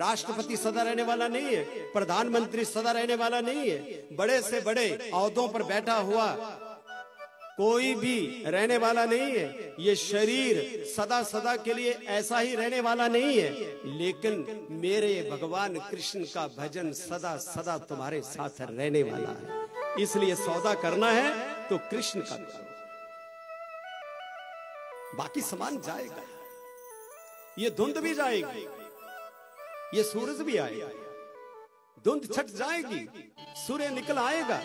राष्ट्रपति सदा रहने वाला नहीं है, प्रधानमंत्री सदा रहने वाला नहीं है, बड़े से बड़े ओहदों पर बैठा हुआ कोई भी रहने वाला नहीं है। ये शरीर सदा सदा के लिए ऐसा ही रहने वाला नहीं है, लेकिन मेरे भगवान कृष्ण का भजन सदा सदा तुम्हारे साथ रहने वाला है। इसलिए सौदा करना है तो कृष्ण का करो, बाकी सामान जाएगा। ये धुंध भी जाएगी, ये सूरज भी आएगा, धुंध छट जाएगी, सूर्य निकल आएगा,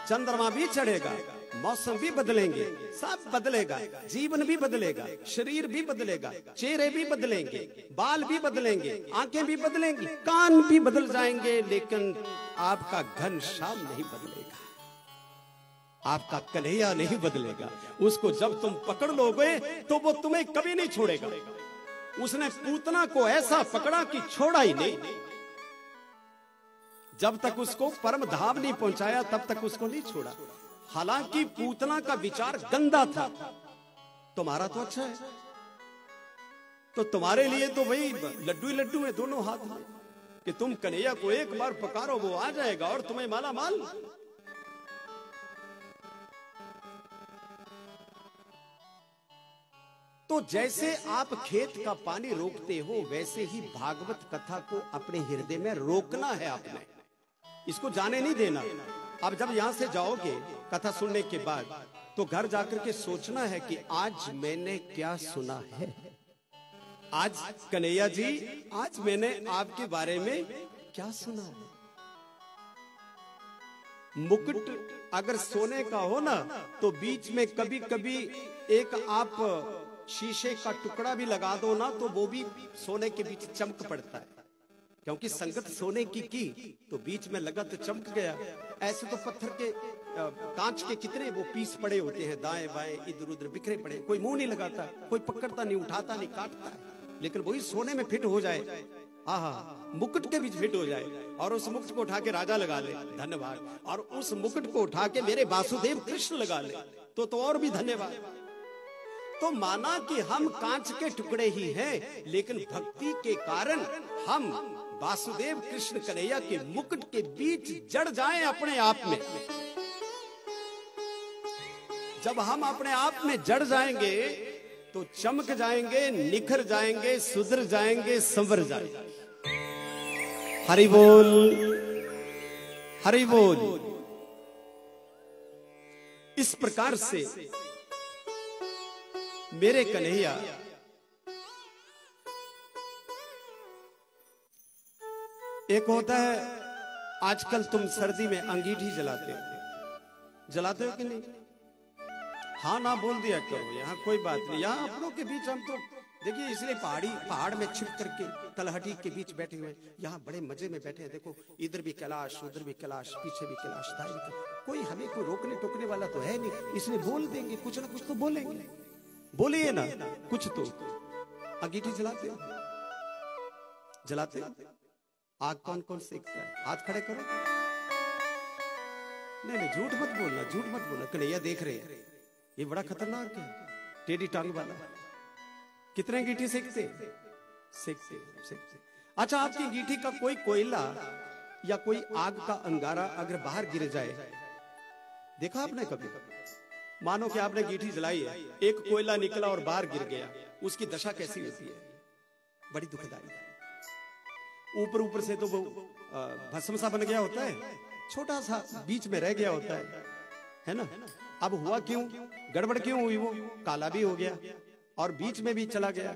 चंद्रमा भी चढ़ेगा, मौसम भी बदलेंगे, सब बदलेगा, जीवन भी बदलेगा, शरीर भी बदलेगा, चेहरे भी बदलेंगे, बाल भी बदलेंगे, आंखें भी बदलेंगी, कान भी बदल जाएंगे, लेकिन आपका घनश्याम नहीं बदलेगा, आपका कन्हैया नहीं बदलेगा। उसको जब तुम पकड़ लोगे तो वो तुम्हें कभी नहीं छोड़ेगा। उसने पूतना को ऐसा पकड़ा कि छोड़ा ही नहीं। जब तक उसको परम धाम नहीं पहुंचाया तब तक उसको नहीं छोड़ा। हालांकि पूतना का विचार गंदा था, तुम्हारा तो अच्छा है, तो तुम्हारे लिए तो भाई लड्डू ही लड्डू है दोनों हाथ में, कि तुम कन्हैया को एक बार पुकारो वो आ जाएगा और तुम्हें माला माल। तो जैसे आप खेत का पानी रोकते हो, वैसे ही भागवत कथा को अपने हृदय में रोकना है आपने, इसको जाने नहीं देना। अब जब यहां से जाओगे कथा सुनने के बाद, तो घर जाकर के sochना है कि आज मैंने क्या सुना है। आज कन्हैया जी, आज मैंने आपके बारे में क्या सुना है। मुकुट अगर सोने का हो ना, तो बीच में कभी कभी एक आप शीशे का टुकड़ा भी लगा दो ना, तो वो भी सोने के बीच चमक पड़ता है, क्योंकि संगत सोने की तो बीच में लगा तो चमक गया। ऐसे तो पत्थर के कांच के कितने वो पीस पड़े होते हैं, दाएं बाएं इधर उधर बिखरे पड़े, कोई मुंह नहीं लगाता, कोई पकड़ता नहीं, उठाता नहीं, काटता है, लेकिन वही सोने में फिट हो जाए, आहा, मुकुट के बीच फिट हो जाए, और उस मुकुट को उठा के राजा लगा ले, धन्यवाद, और उस मुकुट को उठा के मेरे वासुदेव कृष्ण लगा ले, तो और भी धन्यवाद। तो माना कि हम कांच के टुकड़े ही हैं, लेकिन भक्ति के कारण हम वासुदेव कृष्ण कन्हैया के मुकुट के बीच जड़ जाएं अपने आप में। जब हम अपने आप में जड़ जाएंगे तो चमक जाएंगे, निखर जाएंगे, सुधर जाएंगे, संवर जाएंगे। हरि बोल, हरि बोल। इस प्रकार से मेरे कन्हैया एक होता है, आजकल तुम सर्दी में अंगीठी जलाते हो कि नहीं? हाँ ना बोल दिया करो, यहाँ कोई बात नहीं, यहाँ अपनों के बीच हम तो देखिए, इसलिए पहाड़ में छिप करके तलहटी के बीच बैठे हुए, यहाँ बड़े मजे में बैठे हैं। देखो इधर भी कैलाश, उधर भी कैलाश, पीछे भी कैलाश, दाएं भी, कोई हमें कोई रोकने टोकने वाला तो है नहीं, इसलिए बोल देंगे, कुछ ना कुछ तो बोलेंगे, बोलिए ना कुछ तो। अंगीठी जलाते हो? आग कौन कौन सेकता है? हाथ खड़े करो। नहीं, झूठ मत बोलना, कन्हैया देख रहे हैं, ये बड़ा खतरनाक है, टेढ़ी टांग वाला। कितने अंगीठी सेकते? अच्छा, आपकी अंगीठी का कोई कोयला या कोई आग का अंगारा अगर बाहर गिर जाए, देखा आपने कभी? मानो कि आपने अंगीठी जलाई है, एक कोयला निकला और बाहर गिर गया, उसकी दशा कैसी होती है? बड़ी दुखदाई। ऊपर से तो वो भस्म सा बन गया होता है, छोटा सा बीच में रह गया होता है ना? अब हुआ क्यों, गड़बड़ क्यों हुई? वो काला भी हो गया और बीच में भी चला गया।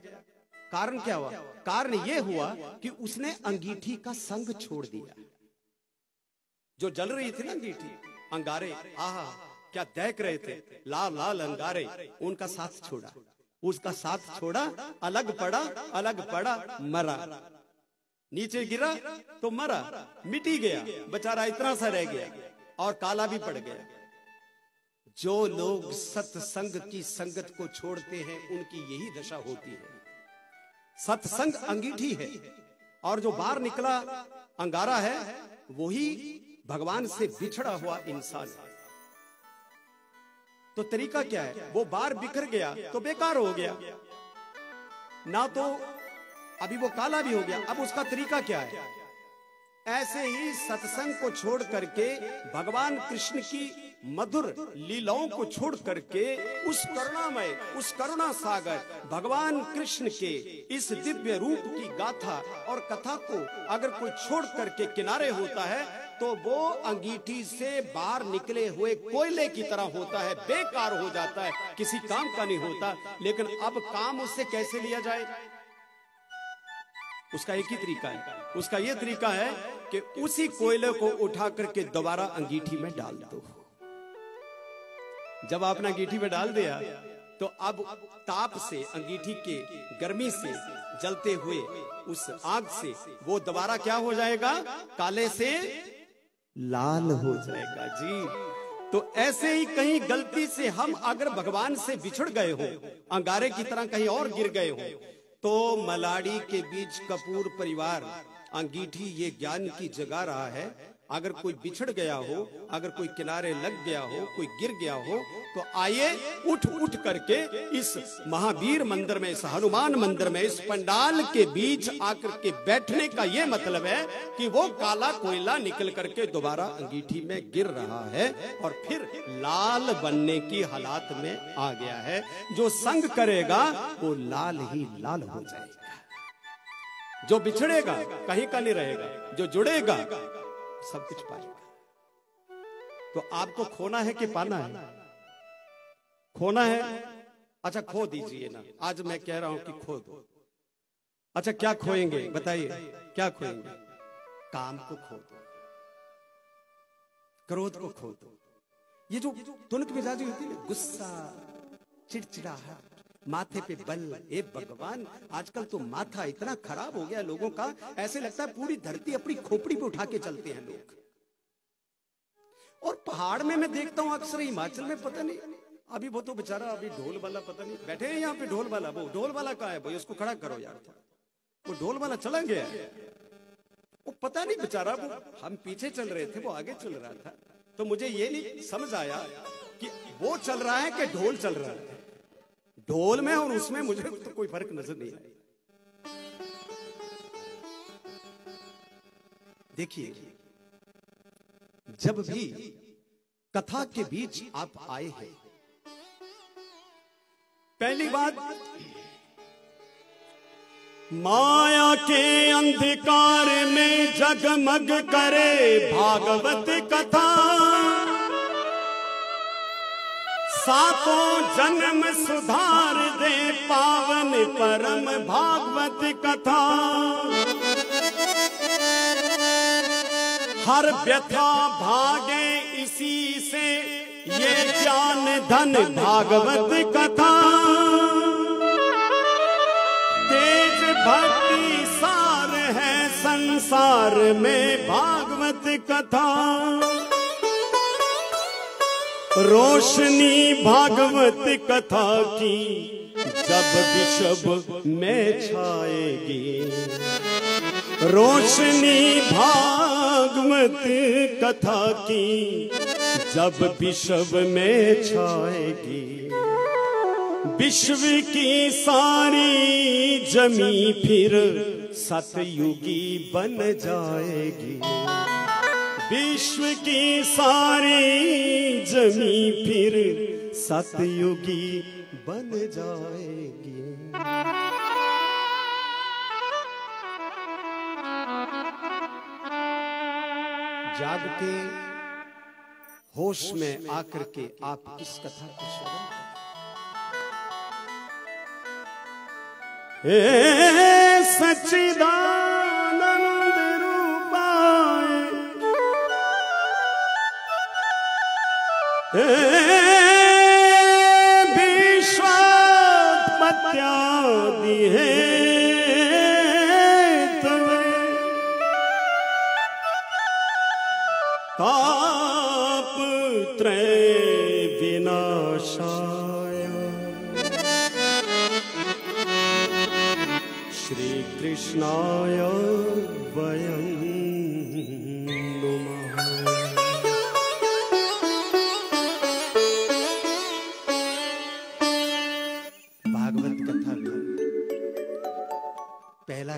कारण क्या हुआ? कारण ये हुआ कि उसने अंगीठी का संग छोड़ दिया। जो जल रही थी ना अंगीठी, अंगारे, आहा क्या दहक रहे थे, लाल लाल अंगारे, उनका साथ छोड़ा, उसका साथ छोड़ा, अलग पड़ा, मरा, नीचे गिरा तो मरा, मिटी गया बेचारा, इतना सा रह गया और काला भी पड़ गया। जो लोग सत्संग की संगत को छोड़ते हैं, उनकी यही दशा होती है। सत्संग अंगीठी है, और जो बाहर निकला अंगारा है, वही भगवान से बिछड़ा हुआ इंसान है। तो तरीका क्या है? वो बाहर बिखर गया तो बेकार हो गया, ना तो अभी वो काला भी हो गया, अब उसका तरीका क्या है? ऐसे ही सत्संग को छोड़ करके, भगवान कृष्ण की मधुर लीलाओं को छोड़ करके, उस करुणामय, उस करुणा सागर भगवान कृष्ण के इस दिव्य रूप की गाथा और कथा को अगर कोई छोड़ करके किनारे होता है तो वो अंगीठी से बाहर निकले हुए कोयले की तरह होता है, बेकार हो जाता है, किसी काम का नहीं होता। लेकिन अब काम उससे कैसे लिया जाए? उसका एक ही तरीका है, उसका यह तरीका है कि उसी कोयले को उठा करके दोबारा अंगीठी में डाल दो। जब आपने अंगीठी में डाल दिया तो अब ताप से, अंगीठी के गर्मी से जलते हुए उस आग से वो दोबारा क्या हो जाएगा? काले से लाल हो जाएगा जी। तो ऐसे ही कहीं गलती से हम अगर भगवान से बिछड़ गए हो, अंगारे की तरह कहीं और गिर गए हो, तो मलाड़ी के बीच कपूर परिवार अंगीठी ये ज्ञान की जगा रहा है। अगर कोई बिछड़ गया हो, अगर कोई किनारे लग गया हो, कोई गिर गया हो, तो आइए उठ उठ करके इस महावीर मंदिर में, इस हनुमान मंदिर में, इस पंडाल के बीच आकर के बैठने का ये मतलब है कि वो काला कोयला निकल करके दोबारा अंगीठी में गिर रहा है और फिर लाल बनने की हालात में आ गया है। जो संग करेगा वो लाल ही लाल हो जाएगा। जो बिछड़ेगा कहीं का नहीं रहेगा, जो जुड़ेगा सब कुछ पाएगा। तो आपको खोना है कि पाना है? खोना है, अच्छा खो दीजिए ना। आज मैं कह रहा हूं कि खो दो। अच्छा क्या खोएंगे बताइए, क्या खोएंगे? काम को खो दो, क्रोध को खो दो। ये जो तुनक मिजाजी होती है, गुस्सा, चिड़चिड़ाहट, माथे पे बल। ए भगवान, आजकल तो माथा इतना खराब हो गया लोगों का, ऐसे लगता है पूरी धरती अपनी खोपड़ी पे उठा के चलते हैं लोग। और पहाड़ में मैं देखता हूं अक्सर, हिमाचल में पता नहीं, अभी वो तो बेचारा अभी ढोल वाला पता नहीं बैठे हैं यहाँ पे, ढोल वाला, वो ढोल वाला कहाँ है भाई? उसको खड़ा करो यार। वो ढोल वाला चला गया, वो पता नहीं बेचारा, वो हम पीछे चल रहे थे, वो आगे चल रहा था। तो मुझे ये नहीं समझ आया कि वो चल रहा है कि ढोल चल रहा है। ढोल में और उसमें मुझे तो कोई फर्क नजर नहीं आया। देखिए, जब भी कथा के बीच आप आए हैं, पहली बात, माया के अंधकार में जगमग करे भागवत कथा, सातों जन्म सुधार दे पावन परम भागवत कथा। हर व्यथा भागे इसी से ये ज्ञान धन भागवत कथा, तेज भक्ति सार है संसार में भागवत कथा। रोशनी भागवत कथा की जब विश्व में छाएगी, रोशनी भागवत कथा की जब विश्व में छाएगी, विश्व की सारी जमी फिर सतयुगी बन जाएगी, विश्व की सारी जमी फिर सतयुगी बन जाएगी। जाग के होश में आकर के आप इस कथा को श्रवण करें। सच्चिदानंद रूपाय विश्वोत्पत्त्यादि है तापत्रय विनाशाय श्री कृष्णाय वयं नुमः। भागवत कथा में पहला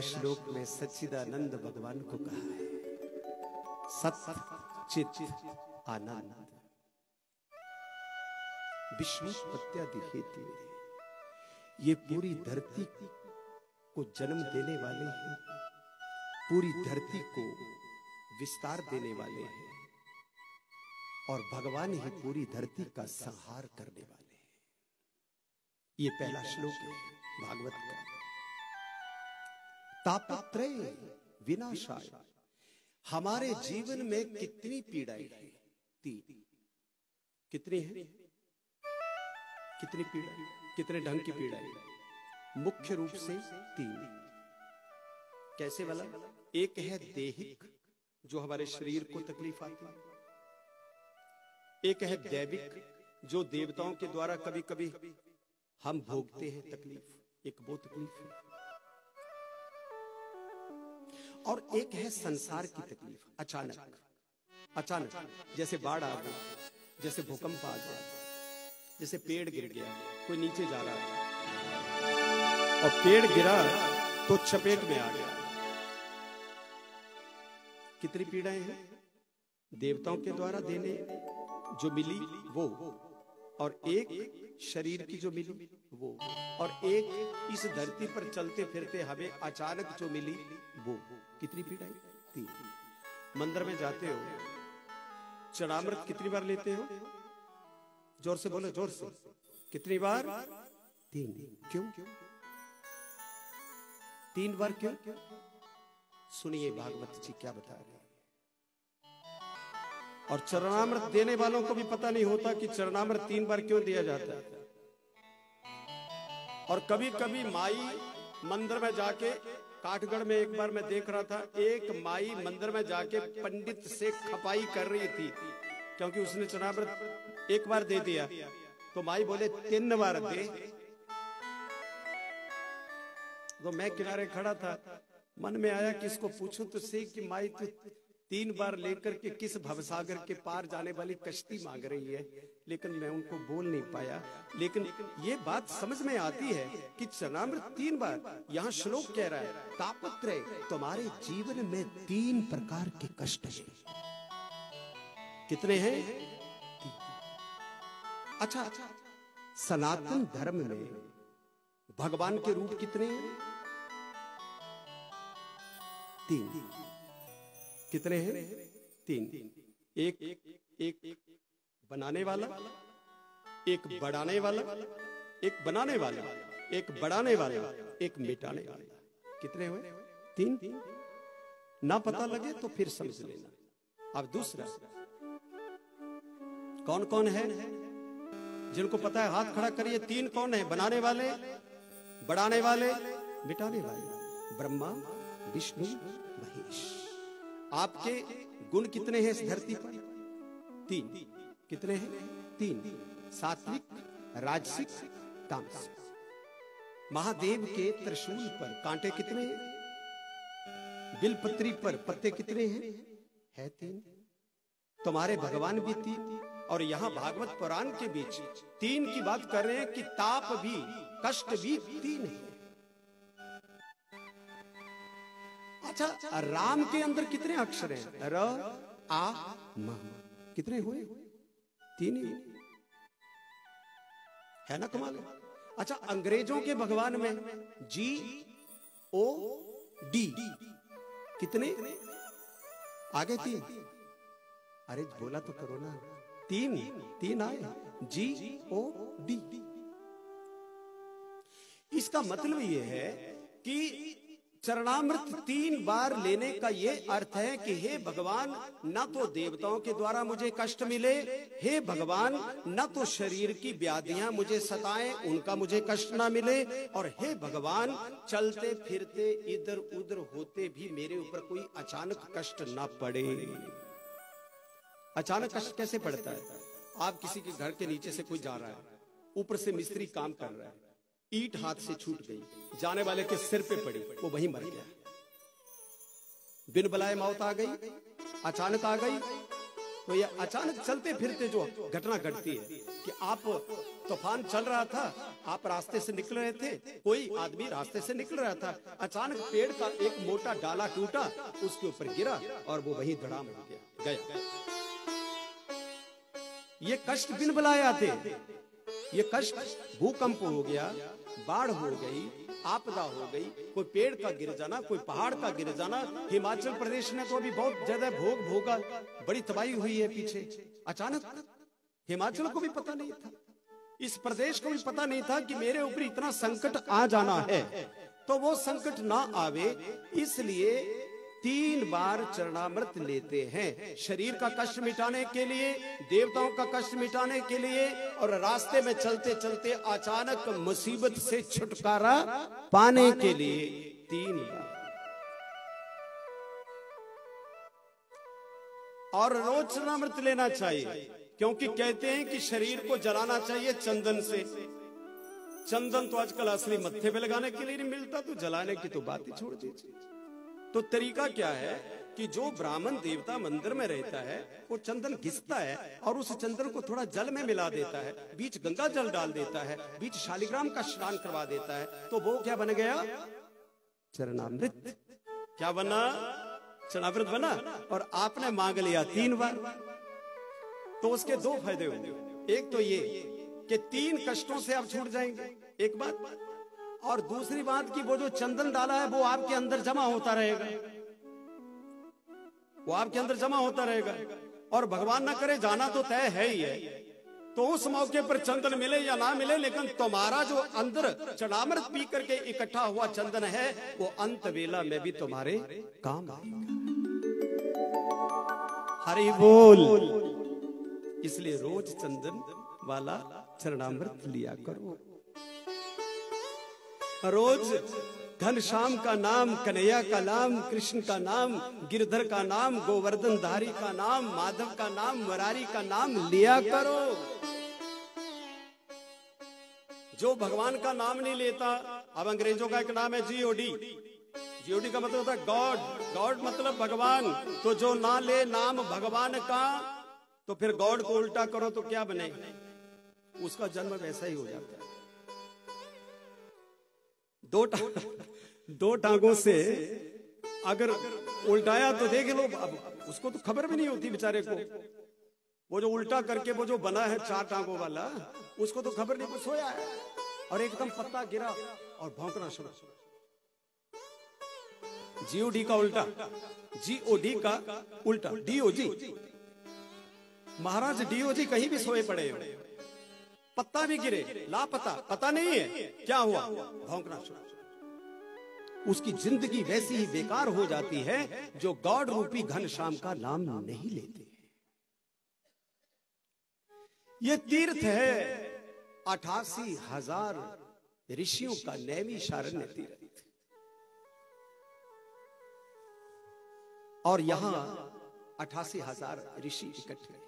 सच्चिदानंद भगवान को कहा है, सत चित आनंद विश्वोत्पत्त्यादि हेतु। ये पूरी धरती को जन्म देने वाले हैं, पूरी धरती को विस्तार देने वाले हैं, और भगवान ही पूरी धरती का संहार करने वाले हैं। ये पहला श्लोक है भागवत का। तापत्रय विनाशाय। हमारे जीवन में कितनी पीड़ाएं हैं? तीन। कितनी है? कितनी पीड़ा, कितने ढंग की पीड़ाएं? मुख्य रूप से तीन। कैसे वाला? एक है देहिक, जो हमारे शरीर को तकलीफ आती है। एक है दैविक, जो देवताओं के द्वारा कभी कभी हम भोगते हैं तकलीफ, एक वो तकलीफ है। और एक है संसार की तकलीफ, अचानक अचानक, जैसे बाढ़ आ गई, जैसे भूकंप आ गया, जैसे पेड़ गिर गया, कोई नीचे जा रहा है और पेड़ गिरा तो चपेट में आ गया। कितनी पीड़ाएं हैं? देवताओं के द्वारा देने जो मिली वो, और एक शरीर की जो मिली वो, और एक इस धरती पर चलते फिरते हमें अचानक जो मिली वो। कितनी पीड़ाएं? तीन। मंदिर में जाते हो, चरणामृत कितनी बार लेते हो? जोर से बोलो, जोर से। कितनी बार? तीन। क्यों? तीन बार क्यों? सुनिए भागवत जी क्या बता रहे हैं। और चरणामृत देने वालों को भी पता नहीं होता कि चरणामृत 3 बार क्यों दिया जाता है। और कभी कभी माई मंदिर में जाके, काठगढ़ में एक बार मैं देख रहा था, एक माई मंदिर में जाके पंडित से खपाई कर रही थी, क्योंकि उसने चरणामृत 1 बार दे दिया, तो माई बोले 3 बार दे। तो मैं किनारे खड़ा था, मन में आया कि इसको पूछूं तो सही कि माई तो 3 बार लेकर के किस भवसागर के पार जाने वाली कश्ती मांग रही है, लेकिन मैं उनको बोल नहीं पाया। लेकिन ये बात समझ में आती है कि चरणामृत 3 बार, यहाँ श्लोक कह रहा है तापत्रय, तुम्हारे जीवन में 3 प्रकार के कष्ट हैं। कितने हैं? 3। अच्छा, सनातन धर्म में भगवान के रूप कितने हैं? 3। कितने हैं? 3। एक बनाने वाला, एक बढ़ाने वाला, एक बनाने वाला, एक बढ़ाने वाला, एक मिटाने वाला। कितने हुए? 3। ना पता लगे तो फिर समझ लेना। अब दूसरा, कौन कौन है? जिनको पता है हाथ खड़ा करिए। 3 कौन है? बनाने वाले, बढ़ाने वाले, मिटाने वाले। ब्रह्मा, विष्णु, महेश। आपके गुण कितने हैं इस धरती पर? 3। कितने हैं? 3। सात्विक, राजसिक, तामसिक। महादेव के त्रिशूल पर कांटे कितने हैं? बिलपत्री पर पत्ते कितने हैं? है 3। तुम्हारे भगवान भी 3। और यहाँ भागवत पुराण के बीच 3 की बात कर रहे हैं कि ताप भी, कष्ट भी 3 है। अच्छा, राम के अंदर कितने अक्षर हैं? र, आ, म। कितने हुए? 3 ही है ना? कमाल। अच्छा, अंग्रेजों के भगवान में G, O, D कितने? आगे 3। अरे बोला तो करो ना। 3 आए, G, O, D। इसका मतलब यह है कि चरणामृत 3 बार लेने का ये अर्थ है कि हे भगवान, न तो देवताओं के द्वारा मुझे कष्ट मिले, हे भगवान न तो शरीर की व्याधियां मुझे सताएं, उनका मुझे कष्ट ना मिले, और हे भगवान चलते फिरते इधर उधर होते भी मेरे ऊपर कोई अचानक कष्ट ना पड़े। अचानक कष्ट कैसे पड़ता है? आप किसी के घर के नीचे से कोई जा रहा है, ऊपर से मिस्त्री काम कर रहा है, ईंट हाथ से छूट गई, जाने वाले के सिर पे पड़ी, वो वहीं मर गया। बिन बुलाए मौत आ गई, अचानक आ गई, तो ये अचानक चलते फिरते जो घटना घटती है कि आप तूफान चल रहा था, आप रास्ते से निकल रहे थे, कोई आदमी रास्ते से निकल रहा था, अचानक पेड़ का एक मोटा डाला टूटा, उसके ऊपर गिरा और वो वहीं धड़ाम हो गया। ये कष्ट बिन बुलाए आते, ये कष्ट भूकंप हो गया, बाढ़ हो गई, आपदा हो गई, कोई पेड़ का गिर जाना, कोई पहाड़ का गिर जाना। हिमाचल प्रदेश में तो अभी बहुत ज्यादा भोगा, बड़ी तबाही हुई है पीछे। अचानक हिमाचल को भी पता नहीं था, इस प्रदेश को भी पता नहीं था कि मेरे ऊपर इतना संकट आ जाना है, तो वो संकट ना आवे इसलिए 3 बार चरणामृत लेते हैं, शरीर का कष्ट मिटाने के लिए, देवताओं का कष्ट मिटाने के लिए, और रास्ते में चलते चलते अचानक मुसीबत से छुटकारा पाने के लिए 3 बार। और रोज चरणामृत लेना चाहिए, क्योंकि कहते हैं कि शरीर को जलाना चाहिए चंदन से। चंदन तो आजकल असली मत्थे पे लगाने के लिए नहीं मिलता, तो जलाने की तो बात ही छोड़ दीजिए। तो तरीका क्या है कि जो ब्राह्मण देवता मंदिर में रहता है वो चंदन घिसता है और उस चंदन को थोड़ा जल में मिला देता है, बीच गंगा जल डाल देता है, बीच शालिग्राम का स्नान करवा देता है, तो वो क्या बन गया? चरणामृत। क्या बना? चरणामृत बना। और आपने मांग लिया 3 बार, तो उसके 2 फायदे होंगे। एक तो ये कि 3 कष्टों से आप छूट जाएंगे, एक बात, और दूसरी बात कि वो जो चंदन डाला है वो आपके अंदर जमा होता रहेगा, वो आपके अंदर जमा होता रहेगा। और भगवान ना करे, जाना तो तय है ही है, तो उस मौके पर चंदन मिले या ना मिले, लेकिन तुम्हारा जो अंदर चरणामृत पी करके इकट्ठा हुआ चंदन है वो अंत वेला में भी तुम्हारे काम आएगा। हरि बोल। इसलिए रोज चंदन वाला चरणामृत लिया करो। रोज घनश्याम का नाम, कन्हैया का नाम, कृष्ण का नाम, गिरधर का नाम, गोवर्धन धारी का नाम, माधव का नाम, मुरारी का नाम लिया करो। जो भगवान का नाम नहीं लेता, अब अंग्रेजों का एक नाम है GOD। GOD का मतलब होता है गॉड। गॉड मतलब भगवान। तो जो ना ले नाम भगवान का, तो फिर गॉड को उल्टा करो तो क्या बने? उसका जन्म वैसा ही हो जाता है। 2 टांगों से अगर उल्टाया तो देख लो, अब उसको तो खबर भी नहीं होती बेचारे को। वो जो उल्टा करके वो जो बना है 4 टांगों वाला, उसको तो खबर नहीं, वो सोया है और एकदम पत्ता गिरा और भौंकना शुरू। GOD का उल्टा, GOD का उल्टा DOG। महाराज DOG कहीं भी सोए पड़े हो, पत्ता भी गिरे, लापता, पता नहीं है क्या हुआ, भौंकना शुरू। उसकी जिंदगी वैसी ही बेकार हो जाती है जो गॉड रूपी घनश्याम का नाम नहीं लेते। ये तीर्थ है 88,000 ऋषियों का नैमिषारण्य तीर्थ, और यहां 88,000 ऋषि इकट्ठे हैं।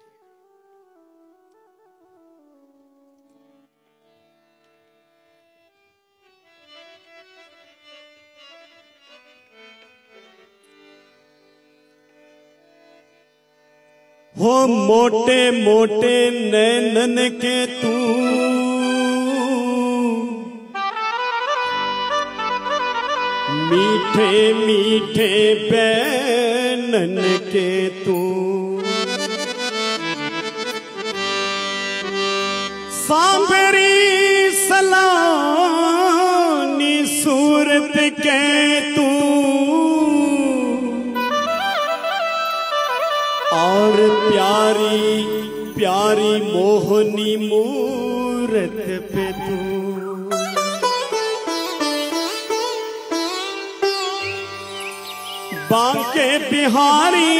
हो मोटे मोटे नैनन के तू, मीठे मीठे बैनन के तू, सांबरी सलानी सूरत के तू, और प्यारी प्यारी मोहनी मूरत पे तू। बांके बिहारी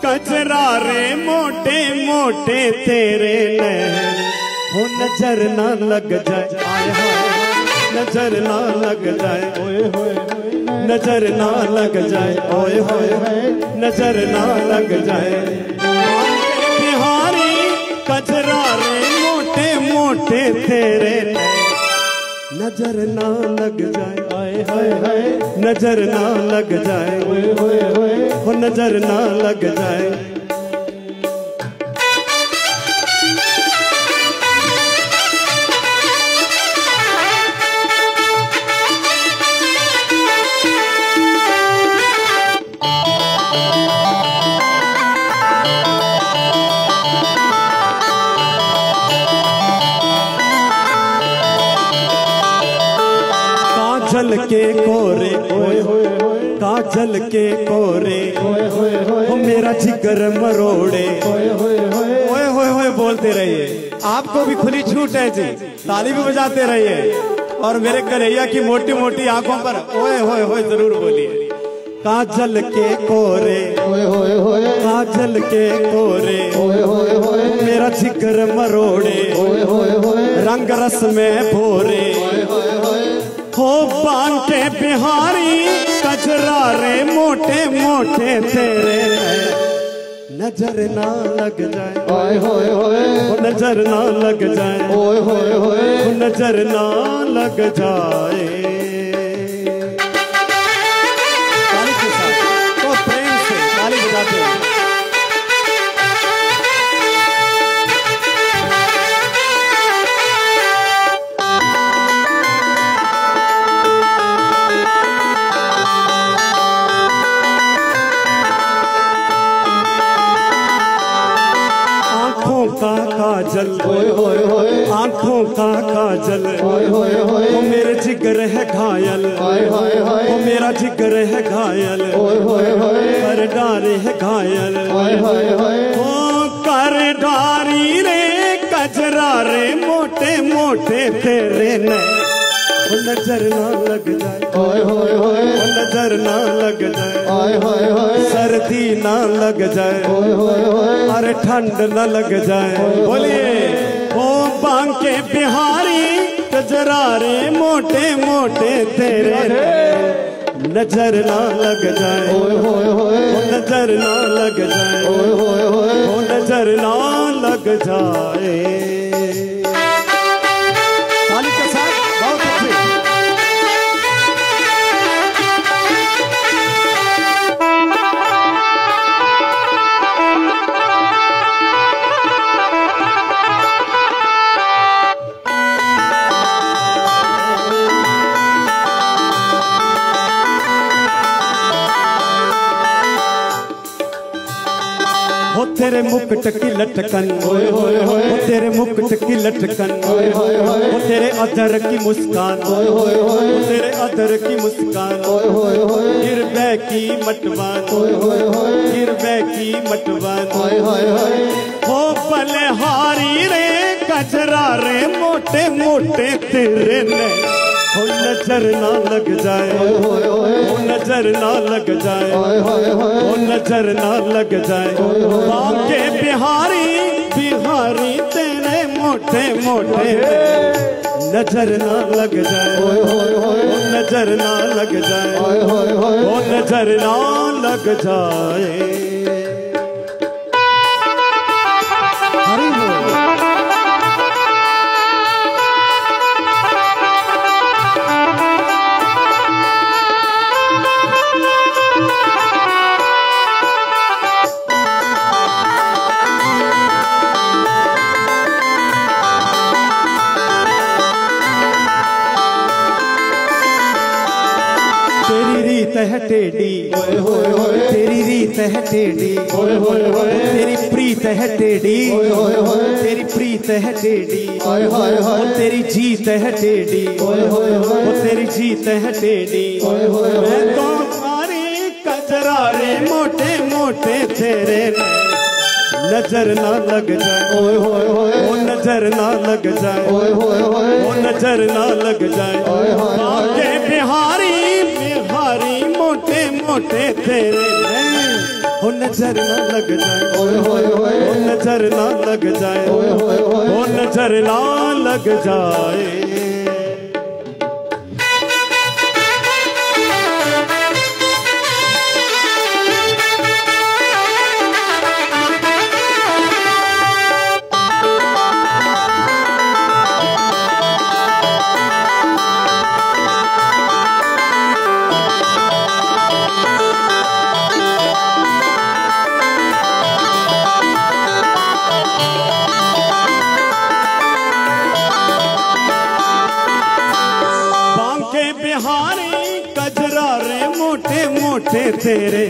कजरारे मोटे मोटे तेरे नैन, हो नजर ना लग जाए, आय हाय नजर ना लग जाए, ओए होए नजर ना लग जाए, ओए होए नजर ना लग जाए। बिहारी कजरारे मोटे मोटे तेरे नजर ना लग जाए, आए हाय हाय नजर ना लग जाए, ओए होए हो नजर ना लग जाए। काजल के कोरे, काजल के कोरे, ओ मेरा जिगर मरोड़े, ओए होए होए बोलते रहिए। आपको भी खुली छूट है जी, ताली भी बजाते रहिए और मेरे कन्हैया की मोटी मोटी आंखों पर ओए होए होए जरूर बोलिए। काजल के कोरे, काजल के कोरे, मेरा जिगर मरोड़े, रंग रस में भोरे, हो बांके बिहारी कजरारे मोटे मोटे तेरे, नजर ना लग जाए, नजर ना लग जाए, नजर ना लग जाए। काजल, आंखों का काजल, वो मेरे जिगर है घायल, वो मेरा जिगर है घायल, कर डारे है घायल, ओ कर डारी रे कजरा रे मोटे मोटे तेरे ने, नजर ना लग जाए, नजर ना लग जाए, सर्दी ना लग जाए, अरे ठंड ना लग जाए। बोलिए ओ बांके बिहारी कजरारे मोटे मोटे तेरे, नजर ना लग जाए, नजर ना लग जाए, नजर ना लग जाए। ताली के साथ बहुत अच्छी। तेरे मुकुट की लटकन, वो तेरे मुकुट की लटकन, वो तेरे अधर की मुस्कान, वो तेरे अधर की मुस्कान, गिरबे की मटवान, गिरबे की मटवान, हो बलिहारी रे कजरा रे मोटे मोटे तेरे ने, हो नजर ना लग जाए, हो नजर ना लग जाए, हो नजर ना लग जाए, बांके बिहारी बिहारी तेरे मोटे मोटे, नजर ना लग जाए, हो नजर ना लग जाए, हो नजर ना लग जाए। है टेढ़ी, तेरी रीत है टेढ़ी, तेरी प्रीत है टेढ़ी, तेरी प्रीत है टेढ़ी, तेरी जीत है टेढ़ी, तेरी जीत है टेढ़ी, मैं तो सारी कजरारे मोटे मोटे तेरे, नजर ना लग जाए, ओ नजर ना लग जाए, ओ नजर ना लग जाए, बांके बिहारी बिहारी मोटे मोटे तेरे, ओ नजर ना लग जाए, ओ नजर ना लग जाए, ओ नजर ना लग जाए। बिहारी कजरा रे मोटे मोटे तेरे,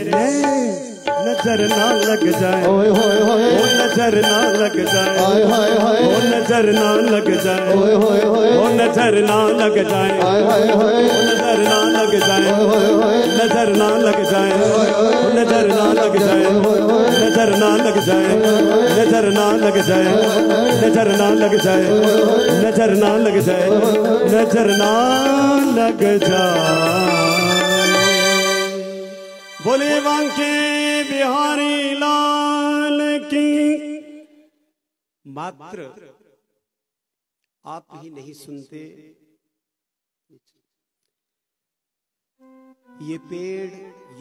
नजर ना लग जाए, ओए होए होए, ओ नजर ना लग जाए, हाय हाय हाय, ओ नजर ना लग जाए, ओए होए होए, ओ नजर ना लग जाए, हाय हाय हाय, नजर ना लग जाए, ओए होए होए, नजर ना लग जाए, नजर ना लग जाए, नजर ना लग जाए, नजर ना लग जाए, नजर ना लग जाए, नजर ना लग जाए, नजर ना लग जाए। बोले बांके बिहारी लाल की। मात्र आप ही नहीं सुनते, ये पेड़,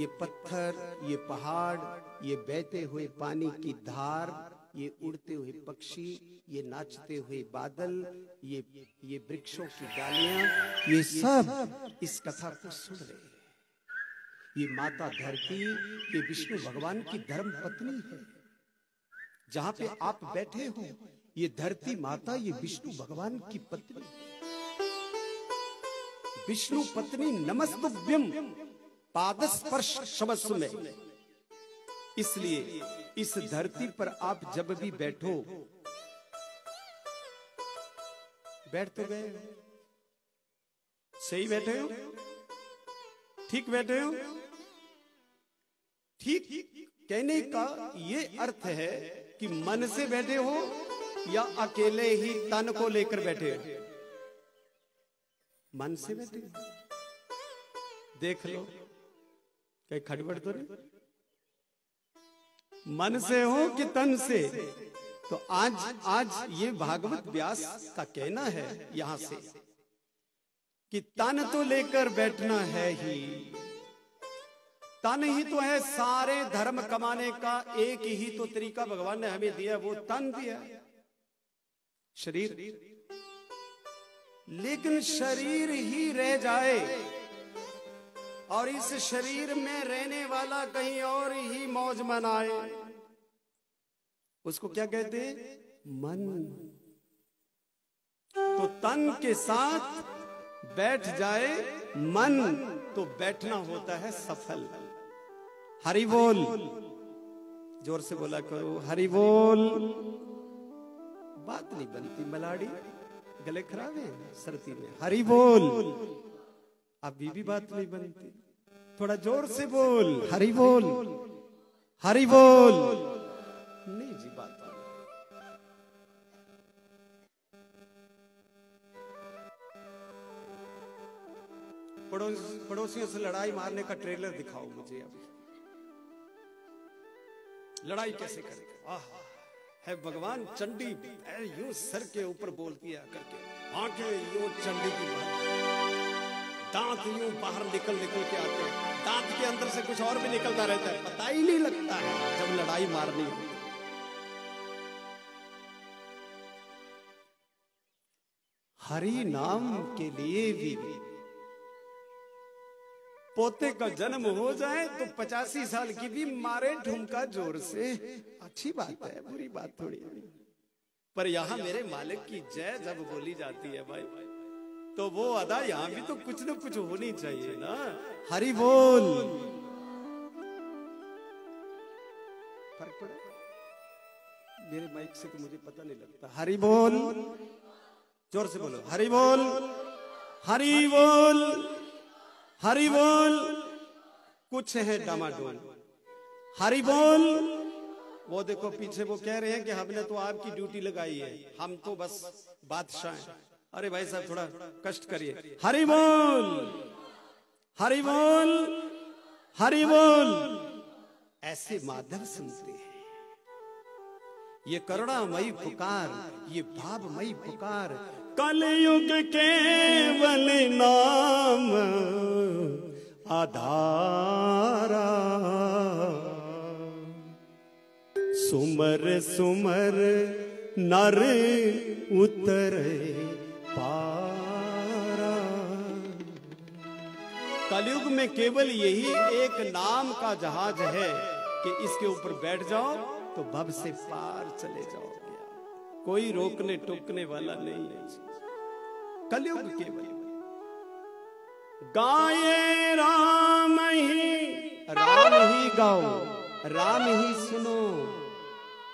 ये पत्थर, ये पहाड़, ये बहते हुए पानी की धार, ये उड़ते हुए पक्षी, ये नाचते हुए बादल, ये वृक्षों की डालियां, ये सब इस कथा को सुन रहे हैं। ये माता धरती, ये विष्णु भगवान की धर्म पत्नी है। जहां पे आप बैठे हो, ये धरती माता, ये विष्णु भगवान की पत्नी, विष्णु पत्नी नमस्तुभ्यम पादस्पर्श शमस्व में। इसलिए इस धरती पर आप जब भी बैठो, बैठ तो गए, सही बैठे हो, ठीक बैठे हो। ठीक कहने का ये अर्थ है कि मन से बैठे हो या अकेले ही तन को लेकर बैठे हो। मन से बैठे हो, देख लो कहीं खड़बड़ तो नहीं। मन से हो कि तन से। तो आज ये भागवत व्यास का कहना है यहां से कि तन तो लेकर बैठना है ही, तन ही तो है सारे धर्म कमाने का। एक ही तो तरीका भगवान ने हमें दिया, वो तन दिया, शरीर। लेकिन शरीर ही रह जाए और इस शरीर में रहने वाला कहीं और ही मौज मनाए, उसको क्या कहते हैं? मन। तो तन के साथ बैठ जाए मन, तो बैठना होता है सफल। हरि बोल, जोर से बोला करो हरि बोल। बात नहीं बनती, मलाड़ी गले खराब है सर्दी में। हरि बोल, अभी भी बात नहीं बनती, थोड़ा जोर से बोल हरि बोल, हरि बोल। नहीं जी, बात पड़ोसियों से लड़ाई मारने का ट्रेलर दिखाओ मुझे। अब लड़ाई कैसे करेगा? है भगवान चंडी यूं सर के ऊपर बोलती है करके, आंखें यूं चंडी की बात, दांत यूं बाहर निकल के आते हैं, दांत के अंदर से कुछ और भी निकलता रहता है, पता ही नहीं लगता है जब लड़ाई मारनी हो। हरि नाम के लिए भी पोते का जन्म हो जाए तो 85 साल की भी मारे ठुमका जोर से, अच्छी बात है, बुरी बात थोड़ी। पर यहां मेरे मालिक की जय जब बोली जाती है भाई, तो वो अदा यहां भी तो कुछ न कुछ होनी चाहिए ना। हरि बोल। फर्क पड़ा मेरे माइक से तो मुझे पता नहीं लगता। हरि बोल, जोर से बोलो हरि बोल, हरि बोल, हरि बोल। कुछ है डामाडोल। हरि बोल। वो देखो पीछे वो कह रहे हैं कि हमने तो आपकी ड्यूटी लगाई है, हम तो बस बादशाह हैं। अरे भाई साहब थोड़ा कष्ट करिए। हरि बोल, हरि बोल, हरि बोल। ऐसे माधव सुनते हैं। ये करुणामयी पुकार, ये भावमयी पुकार, कलयुग केवल नाम आधारा, सुमर सुमर नर उतरे पारा। कलयुग में केवल यही एक नाम का जहाज है कि इसके ऊपर बैठ जाओ तो भव से पार चले जाओगे। कोई रोकने टोकने वाला नहीं है। कलयुग केवल गाये राम ही गाओ, राम ही सुनो,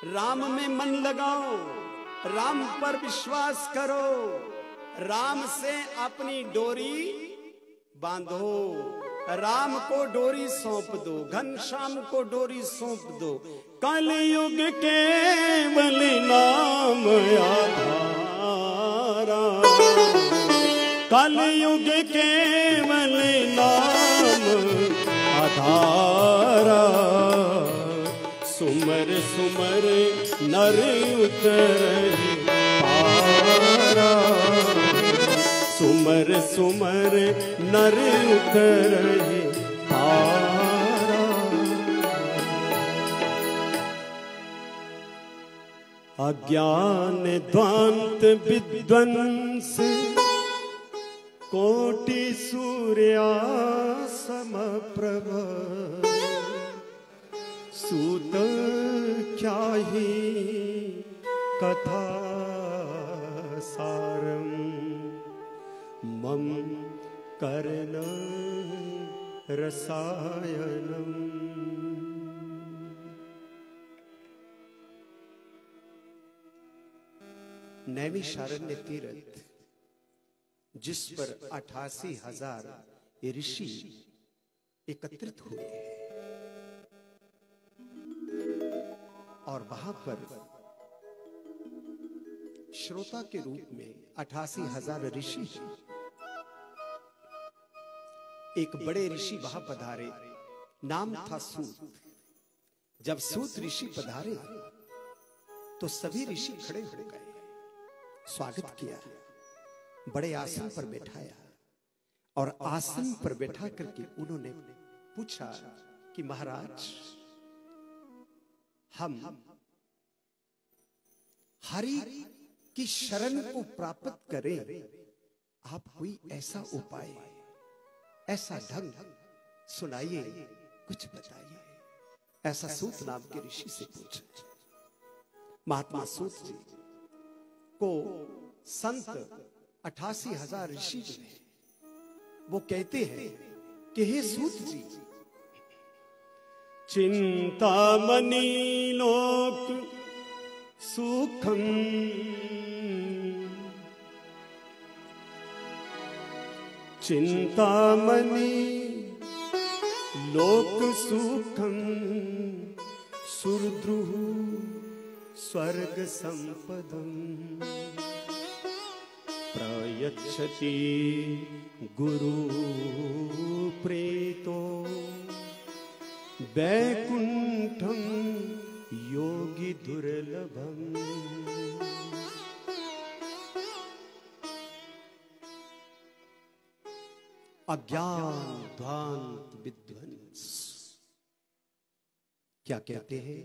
राम में मन लगाओ, राम पर विश्वास करो, राम से अपनी डोरी बांधो, राम को डोरी सौंप दो, घनश्याम को डोरी सौंप दो। कलयुग केवल नाम आधारा, कलयुग केवल नाम आधारा, सुमर सुमर नर उतरे पारा, सुमर सुमर नर उतरे पारा। अज्ञान ध्वांत विध्वंस कोटि सूर्या समप्रभ, सूत क्या ही कथा सारम, मम कर्ण रसायनम। नैमिषारण्य तीर्थ जिस पर 88,000 ऋषि एकत्रित हुए और वहां पर श्रोता के रूप में 88,000 ऋषि, एक बड़े ऋषि वहां पधारे, नाम था सूत। जब सूत ऋषि पधारे तो सभी ऋषि खड़े हो गए, स्वागत किया, बड़े आसन पर बैठाया और आसन पर बैठा करके उन्होंने पूछा कि महाराज, हम हरि की शरण को प्राप्त करें, आप कोई ऐसा उपाय, ऐसा ढंग सुनाइए, कुछ बताइए। ऐसा सूत नाम के ऋषि से पूछा। महात्मा सूत जी को संत 88,000 ऋषि जो है वो कहते हैं कि हे सूत जी, चिंतामणि लोक सुखम, चिंतामणि लोक सुखम, सुरद्रुः स्वर्ग संपदम, प्रयच्छति गुरु प्रेतो वैकुंठम योगी दुर्लभम। अज्ञान ध्वांत विध्वंस, क्या कहते हैं,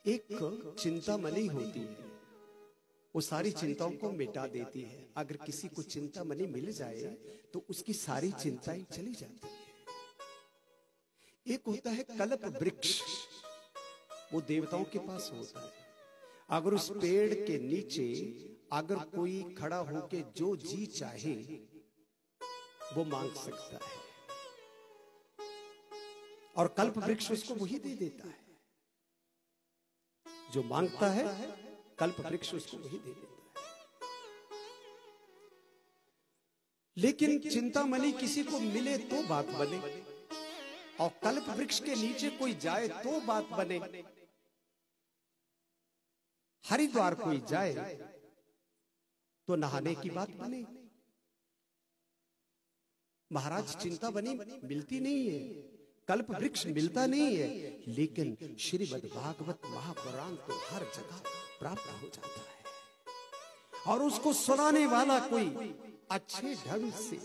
एक चिंतामणि होती है, वो सारी चिंताओं को मिटा देती है। अगर किसी को चिंतामणि मिल जाए तो उसकी सारी चिंताएं चली जाती है। एक होता है कल्प वृक्ष, वो देवताओं के पास होता है। अगर उस पेड़ के नीचे अगर कोई खड़ा होके जो जी चाहे वो मांग सकता है, और कल्प वृक्ष उसको वही दे देता है जो मांगता है, कल्प वृक्ष उसको वही दे देता है। लेकिन चिंतामणि किसी को मिले तो बात बने, और कल्प वृक्ष के नीचे कोई जाए तो बात बने। हरिद्वार कोई जाए तो नहाने की बात बने। महाराज चिंतामणि मिलती नहीं है, कल्प वृक्ष मिलता नहीं है, लेकिन श्रीमद् भागवत महापुराण तो हर जगह प्राप्त हो जाता है। और उसको सुनाने वाला कोई अच्छे ढंग से,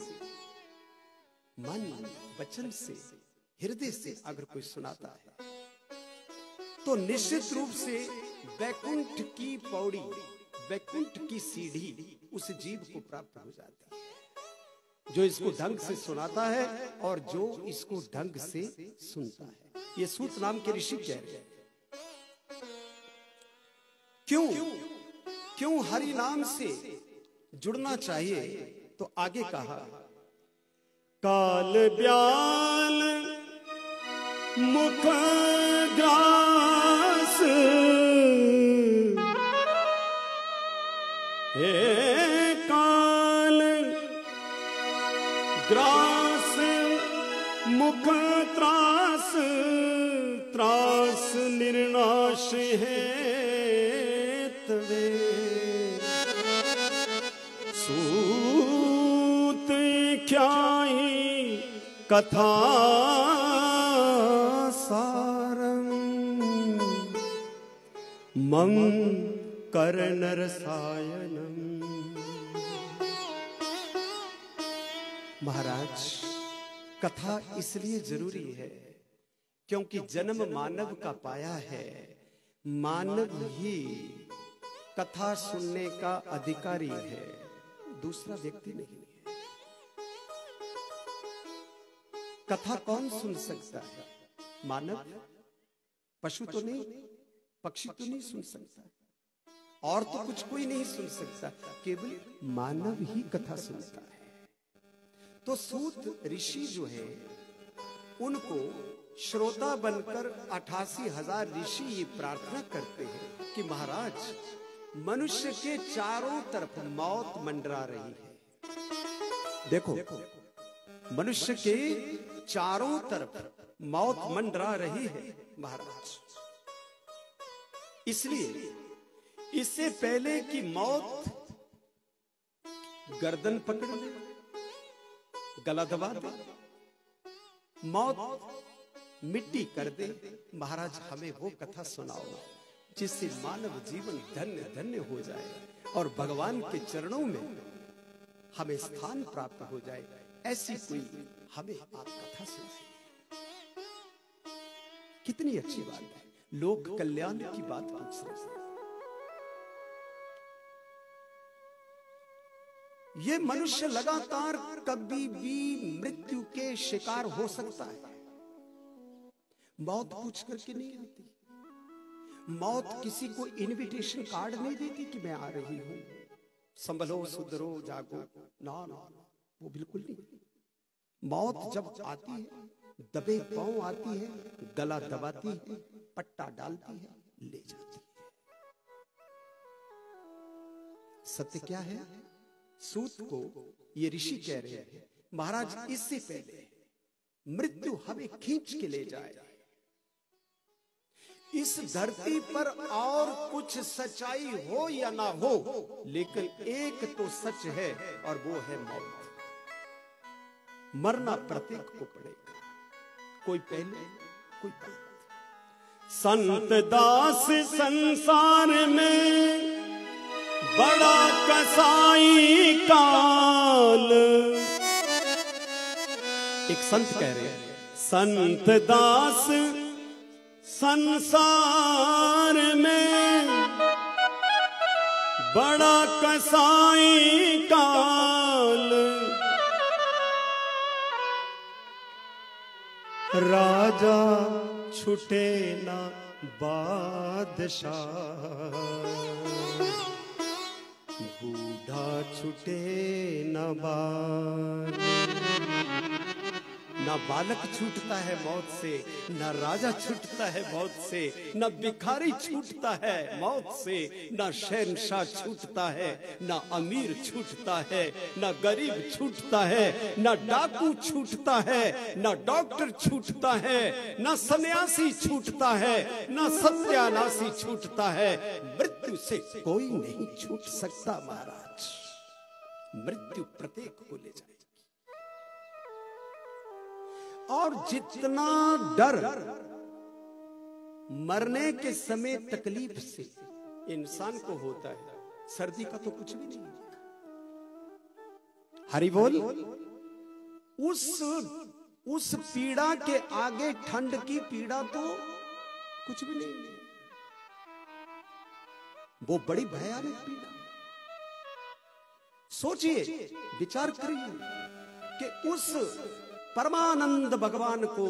मन वचन से, हृदय से अगर कोई सुनाता है तो निश्चित रूप से वैकुंठ की पौड़ी, वैकुंठ की सीढ़ी उस जीव को प्राप्त हो जाती है, जो इसको ढंग से सुनाता है और जो इसको ढंग से सुनता है। ये सूत नाम के ऋषि कह रहे हैं। क्यों हरि नाम से जुड़ना चाहिए? तो आगे कहा, काल ब्याल मुख ग्रास हे काल ग्रास मुख त्रास त्रास निर्नाश है तवे सूत ख्याई कथा सारं मं कर्ण रसायनम। महाराज, कथा इसलिए जरूरी है क्योंकि जन्म मानव का पाया है, मानव ही कथा सुनने का अधिकारी है, दूसरा व्यक्ति नहीं है। कथा कौन सुन सकता है? मानव। पशु तो नहीं, पक्षी तो नहीं सुन सकता, और तो कुछ कोई नहीं सुन सकता, केवल मानव ही कथा सुनता है। तो सूत ऋषि जो है उनको श्रोता बनकर 88,000 ऋषि ये प्रार्थना करते हैं कि महाराज, मनुष्य के चारों तरफ मौत मंडरा रही है। देखो, मनुष्य के चारों तरफ मौत मंडरा रही है महाराज। इसलिए इससे पहले कि मौत गर्दन पकड़ ले, गला दबा दे, मौत मिट्टी कर दे, महाराज हमें वो कथा सुनाओ जिससे मानव जीवन धन्य धन्य हो जाए और भगवान के चरणों में हमें स्थान प्राप्त हो जाए। ऐसी कोई हमें आप कथा सुनाइए। कितनी अच्छी बात है, लोक कल्याण की बात पूछ रहे हैं। ये मनुष्य लगातार कभी भी मृत्यु के शिकार हो सकता है। मौत पूछ करके नहीं आती, मौत किसी को इनविटेशन कार्ड नहीं देती कि मैं आ रही हूं, संभलो सुधरो जागो, ना ना, वो बिल्कुल नहीं। मौत जब आती है, दबे पांव आती है, गला दबाती है, पट्टा डालती है, ले जाती है। सत्य क्या है? सूत को ये ऋषि कह रहे हैं, महाराज इससे पहले मृत्यु हमें खींच के ले जाए, इस धरती पर और कुछ सच्चाई हो या ना हो, लेकिन एक तो सच है और वो है मौत। मरना प्रत्येक को पड़ेगा, कोई पहले कोई बाद। संत दास संसार में बड़ा कसाई काल। एक संत कह रहे हैं, संत दास संसार में बड़ा कसाई काल। राजा छुटे ना बादशाह, बूढ़ा छुटे न बाल। ना बालक छूटता है मौत से, ना राजा छूटता है मौत से, ना भिखारी छूटता है मौत से, ना शहंशाह छूटता है, ना अमीर छूटता है, ना गरीब छूटता है, ना डाकू छूटता है, ना डॉक्टर छूटता है, ना सन्यासी छूटता है, ना सत्यानाशी छूटता है। मृत्यु से कोई नहीं छूट सकता महाराज। मृत्यु प्रत्येक को ले जाएगी। और जितना डर मरने के समय तकलीफ से इंसान को होता है, सर्दी का तो कुछ भी नहीं। हरि बोल। उस पीड़ा के आगे ठंड की पीड़ा तो कुछ भी नहीं है। वो बड़ी भयानक पीड़ा। सोचिए, विचार करिए कि उस परमानंद भगवान को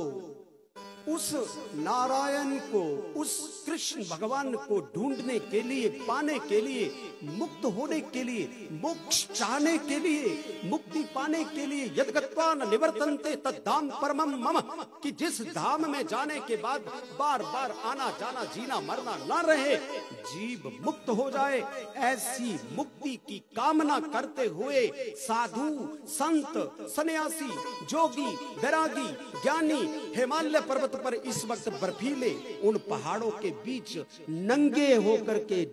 उस नारायण को, उस कृष्ण भगवान को ढूंढने के लिए, पाने के लिए, मुक्त होने के लिए, मोक्ष चाहने के लिए, मुक्ति पाने के लिए, यद्गत्वा न निवर्तन्ते तद्धाम परमम मम, कि जिस धाम में जाने के बाद बार बार आना जाना, जीना मरना ना रहे, जीव मुक्त हो जाए, ऐसी मुक्ति की कामना करते हुए साधु, संत, सन्यासी, जोगी, बैरागी, ज्ञानी हिमालय पर्वत पर इस वक्त बर्फीले उन पहाड़ों के बीच नंगे होकर के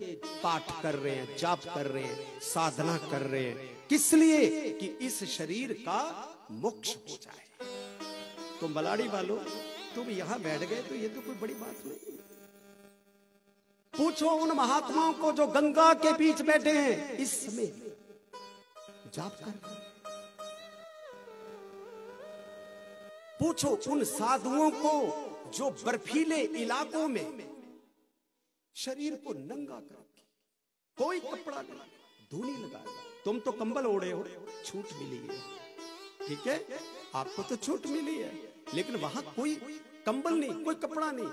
पाठ कर रहे हैं, जाप कर रहे हैं, साधना कर रहे हैं। किस लिए? कि इस शरीर का मोक्ष हो जाए। तो मलाड़ी वालों, तुम यहां बैठ गए तो ये तो कोई बड़ी बात नहीं। पूछो उन महात्माओं को जो गंगा के बीच बैठे हैं इस समय जाप कर। पूछो उन साधुओं को जो बर्फीले इलाकों में शरीर को नंगा करके, कोई कपड़ा नहीं, धूनी लगा, तुम तो कंबल ओढ़े हो, छूट मिली है, ठीक है, आपको तो छूट मिली है, लेकिन वहां कोई कंबल नहीं, कोई कपड़ा नहीं,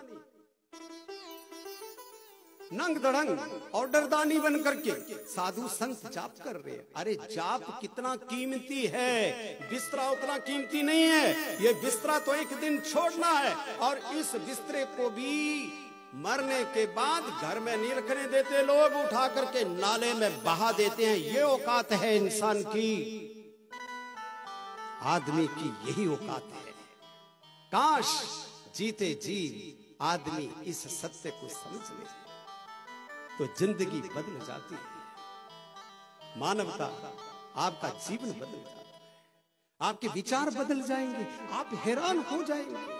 नंग दड़ंग और डरदानी बन करके साधु संत जाप कर रहे हैं। अरे जाप कितना कीमती है, बिस्तरा उतना कीमती नहीं है। ये बिस्तरा तो एक दिन छोड़ना है, और इस बिस्तरे को भी मरने के बाद घर में नहीं रखने देते लोग, उठा करके नाले में बहा देते हैं। ये औकात है इंसान की, आदमी की यही औकात है। काश जीते जी आदमी इस सत्य को समझ ले तो जिंदगी बदल जाती है, मानवता, आपका जीवन बदल जाता है, आपके विचार बदल जाएंगे, आप हैरान हो जाएंगे।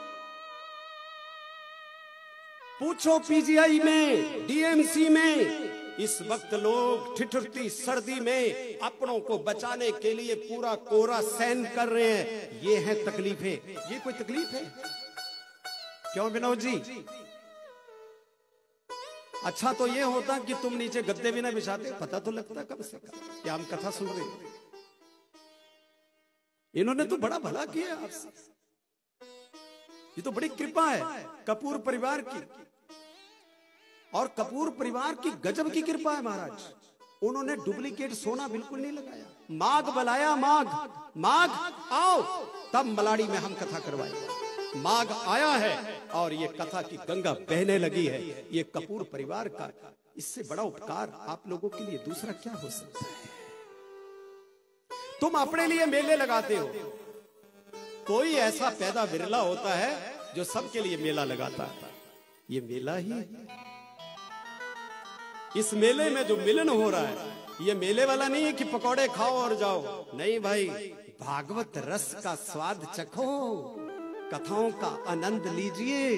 पूछो पीजीआई में, डीएमसी में इस वक्त लोग ठिठुरती सर्दी में अपनों को बचाने के लिए पूरा कोहरा सहन कर रहे हैं। ये है तकलीफें। ये कोई तकलीफ है? क्यों विनोद जी? अच्छा तो ये होता कि तुम नीचे गद्दे भी ना बिछाते, पता तो लगता कम से कम कि हम कथा सुन रहे हैं। इन्होंने तो बड़ा भला किया आपसे, ये तो बड़ी कृपा है कपूर परिवार की, और कपूर परिवार की गजब की कृपा है महाराज। उन्होंने डुप्लीकेट सोना बिल्कुल नहीं लगाया। माघ बुलाया, माघ माघ आओ, तब मलाड़ी में हम कथा करवाएंगे। माघ आया है और ये कथा की गंगा बहने लगी है। ये कपूर परिवार का इससे बड़ा उपकार आप लोगों के लिए दूसरा क्या हो सकता है? तुम अपने लिए मेले लगाते हो, कोई ऐसा पैदा विरला होता है जो सबके लिए मेला लगाता है। ये मेला ही है। इस मेले में जो मिलन हो रहा है, ये मेले वाला नहीं है कि पकौड़े खाओ और जाओ, नहीं भाई, भागवत रस का स्वाद चखो, कथाओं का आनंद लीजिए।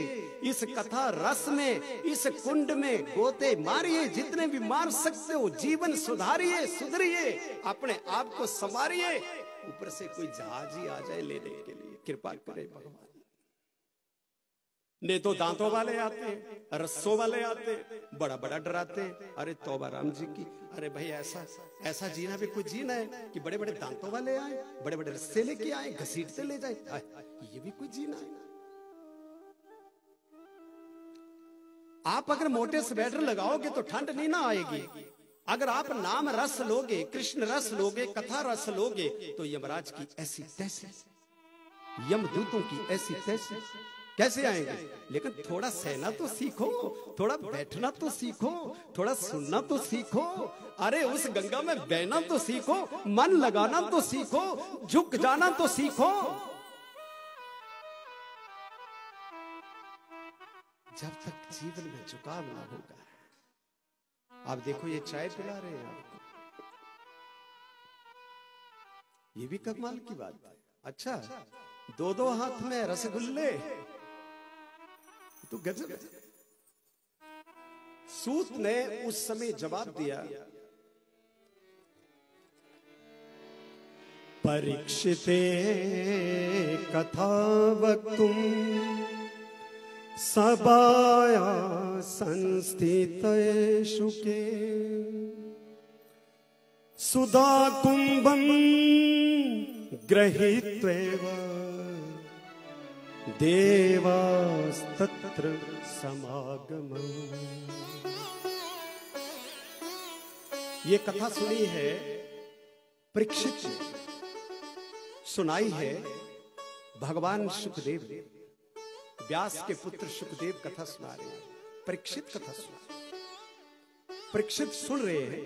इस कथा रस में, इस कुंड में गोते मारिए, जितने भी मार सकते हो, जीवन सुधारिए, सुधरिए, अपने आप को संवारिए। ऊपर से कोई जहाज ही आ जाए लेने के लिए, कृपा करे भगवान। ने तो दांतों वाले आते, रस्सों वाले आते, बड़ा बड़ा डराते। अरे तौबा राम जी की, अरे भाई ऐसा ऐसा जीना भी कोई जीना है कि बड़े बड़े दांतों वाले आए, बड़े बड़े रस्से लेके आए, घसीटते ले जाए, ये भी कोई जीना है? आप अगर मोटे स्वेटर लगाओगे तो ठंड नहीं ना आएगी। अगर आप नाम रस लोगे, कृष्ण रस लोगे, कथा रस लोगे, तो यमराज की ऐसी तैसी, यमदूतों की ऐसी तैसी कैसे आएंगे? लेकिन थोड़ा सहना तो सीखो, थोड़ा बैठना तो सीखो, थोड़ा सुनना तो सीखो। अरे उस गंगा में बहना तो सीखो, मन लगाना तो सीखो, झुक जाना तो सीखो। जब तक जीवन में झुकाव ना होगा। आप देखो ये चाय पिला रहे हैं आपको, ये भी कमाल की बात है। अच्छा, दो दो हाथ में रसगुल्ले, तो गजब। सूत ने उस समय जवाब दिया, परीक्षिते कथा वक्तुम सभाया संस्थितेषु के सुधा कुंभं गृहीत्वैव देवास्तत्र समागमम्। ये कथा सुनी है परीक्षित ने, सुनाई है भगवान सुखदेव ने। व्यास के पुत्र सुखदेव कथा सुना रहे हैं, परीक्षित कथा सुना रहे हैं। परीक्षित सुन रहे हैं,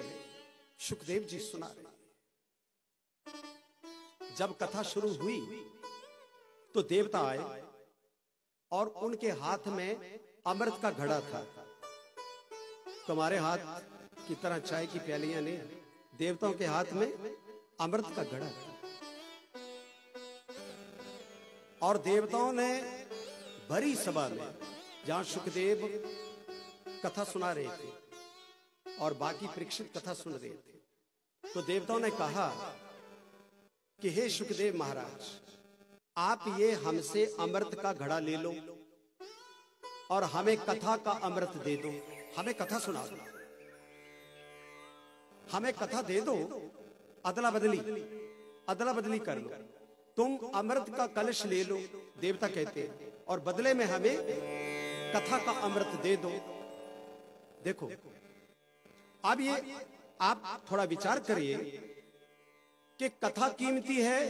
सुखदेव जी सुना रहे हैं। जब कथा शुरू हुई तो देवता आए और उनके हाथ में अमृत का घड़ा था। तुम्हारे हाथ की तरह चाय की प्यालियां नहीं, देवताओं के हाथ में अमृत का घड़ा था। और देवताओं ने भरी सभा में, जहां सुखदेव कथा सुना रहे थे और बाकी परीक्षित कथा सुन रहे थे, तो देवताओं ने कहा कि हे सुखदेव महाराज, आप ये हमसे अमृत का घड़ा ले लो और हमें कथा का अमृत दे दो। हमें कथा सुना दो, हमें कथा दे दो। अदला बदली कर लो। तुम अमृत का कलश ले लो, देवता कहते हैं, और बदले में हमें कथा का अमृत दे दो। देखो, अब ये आप थोड़ा विचार करिए कि कथा कीमती है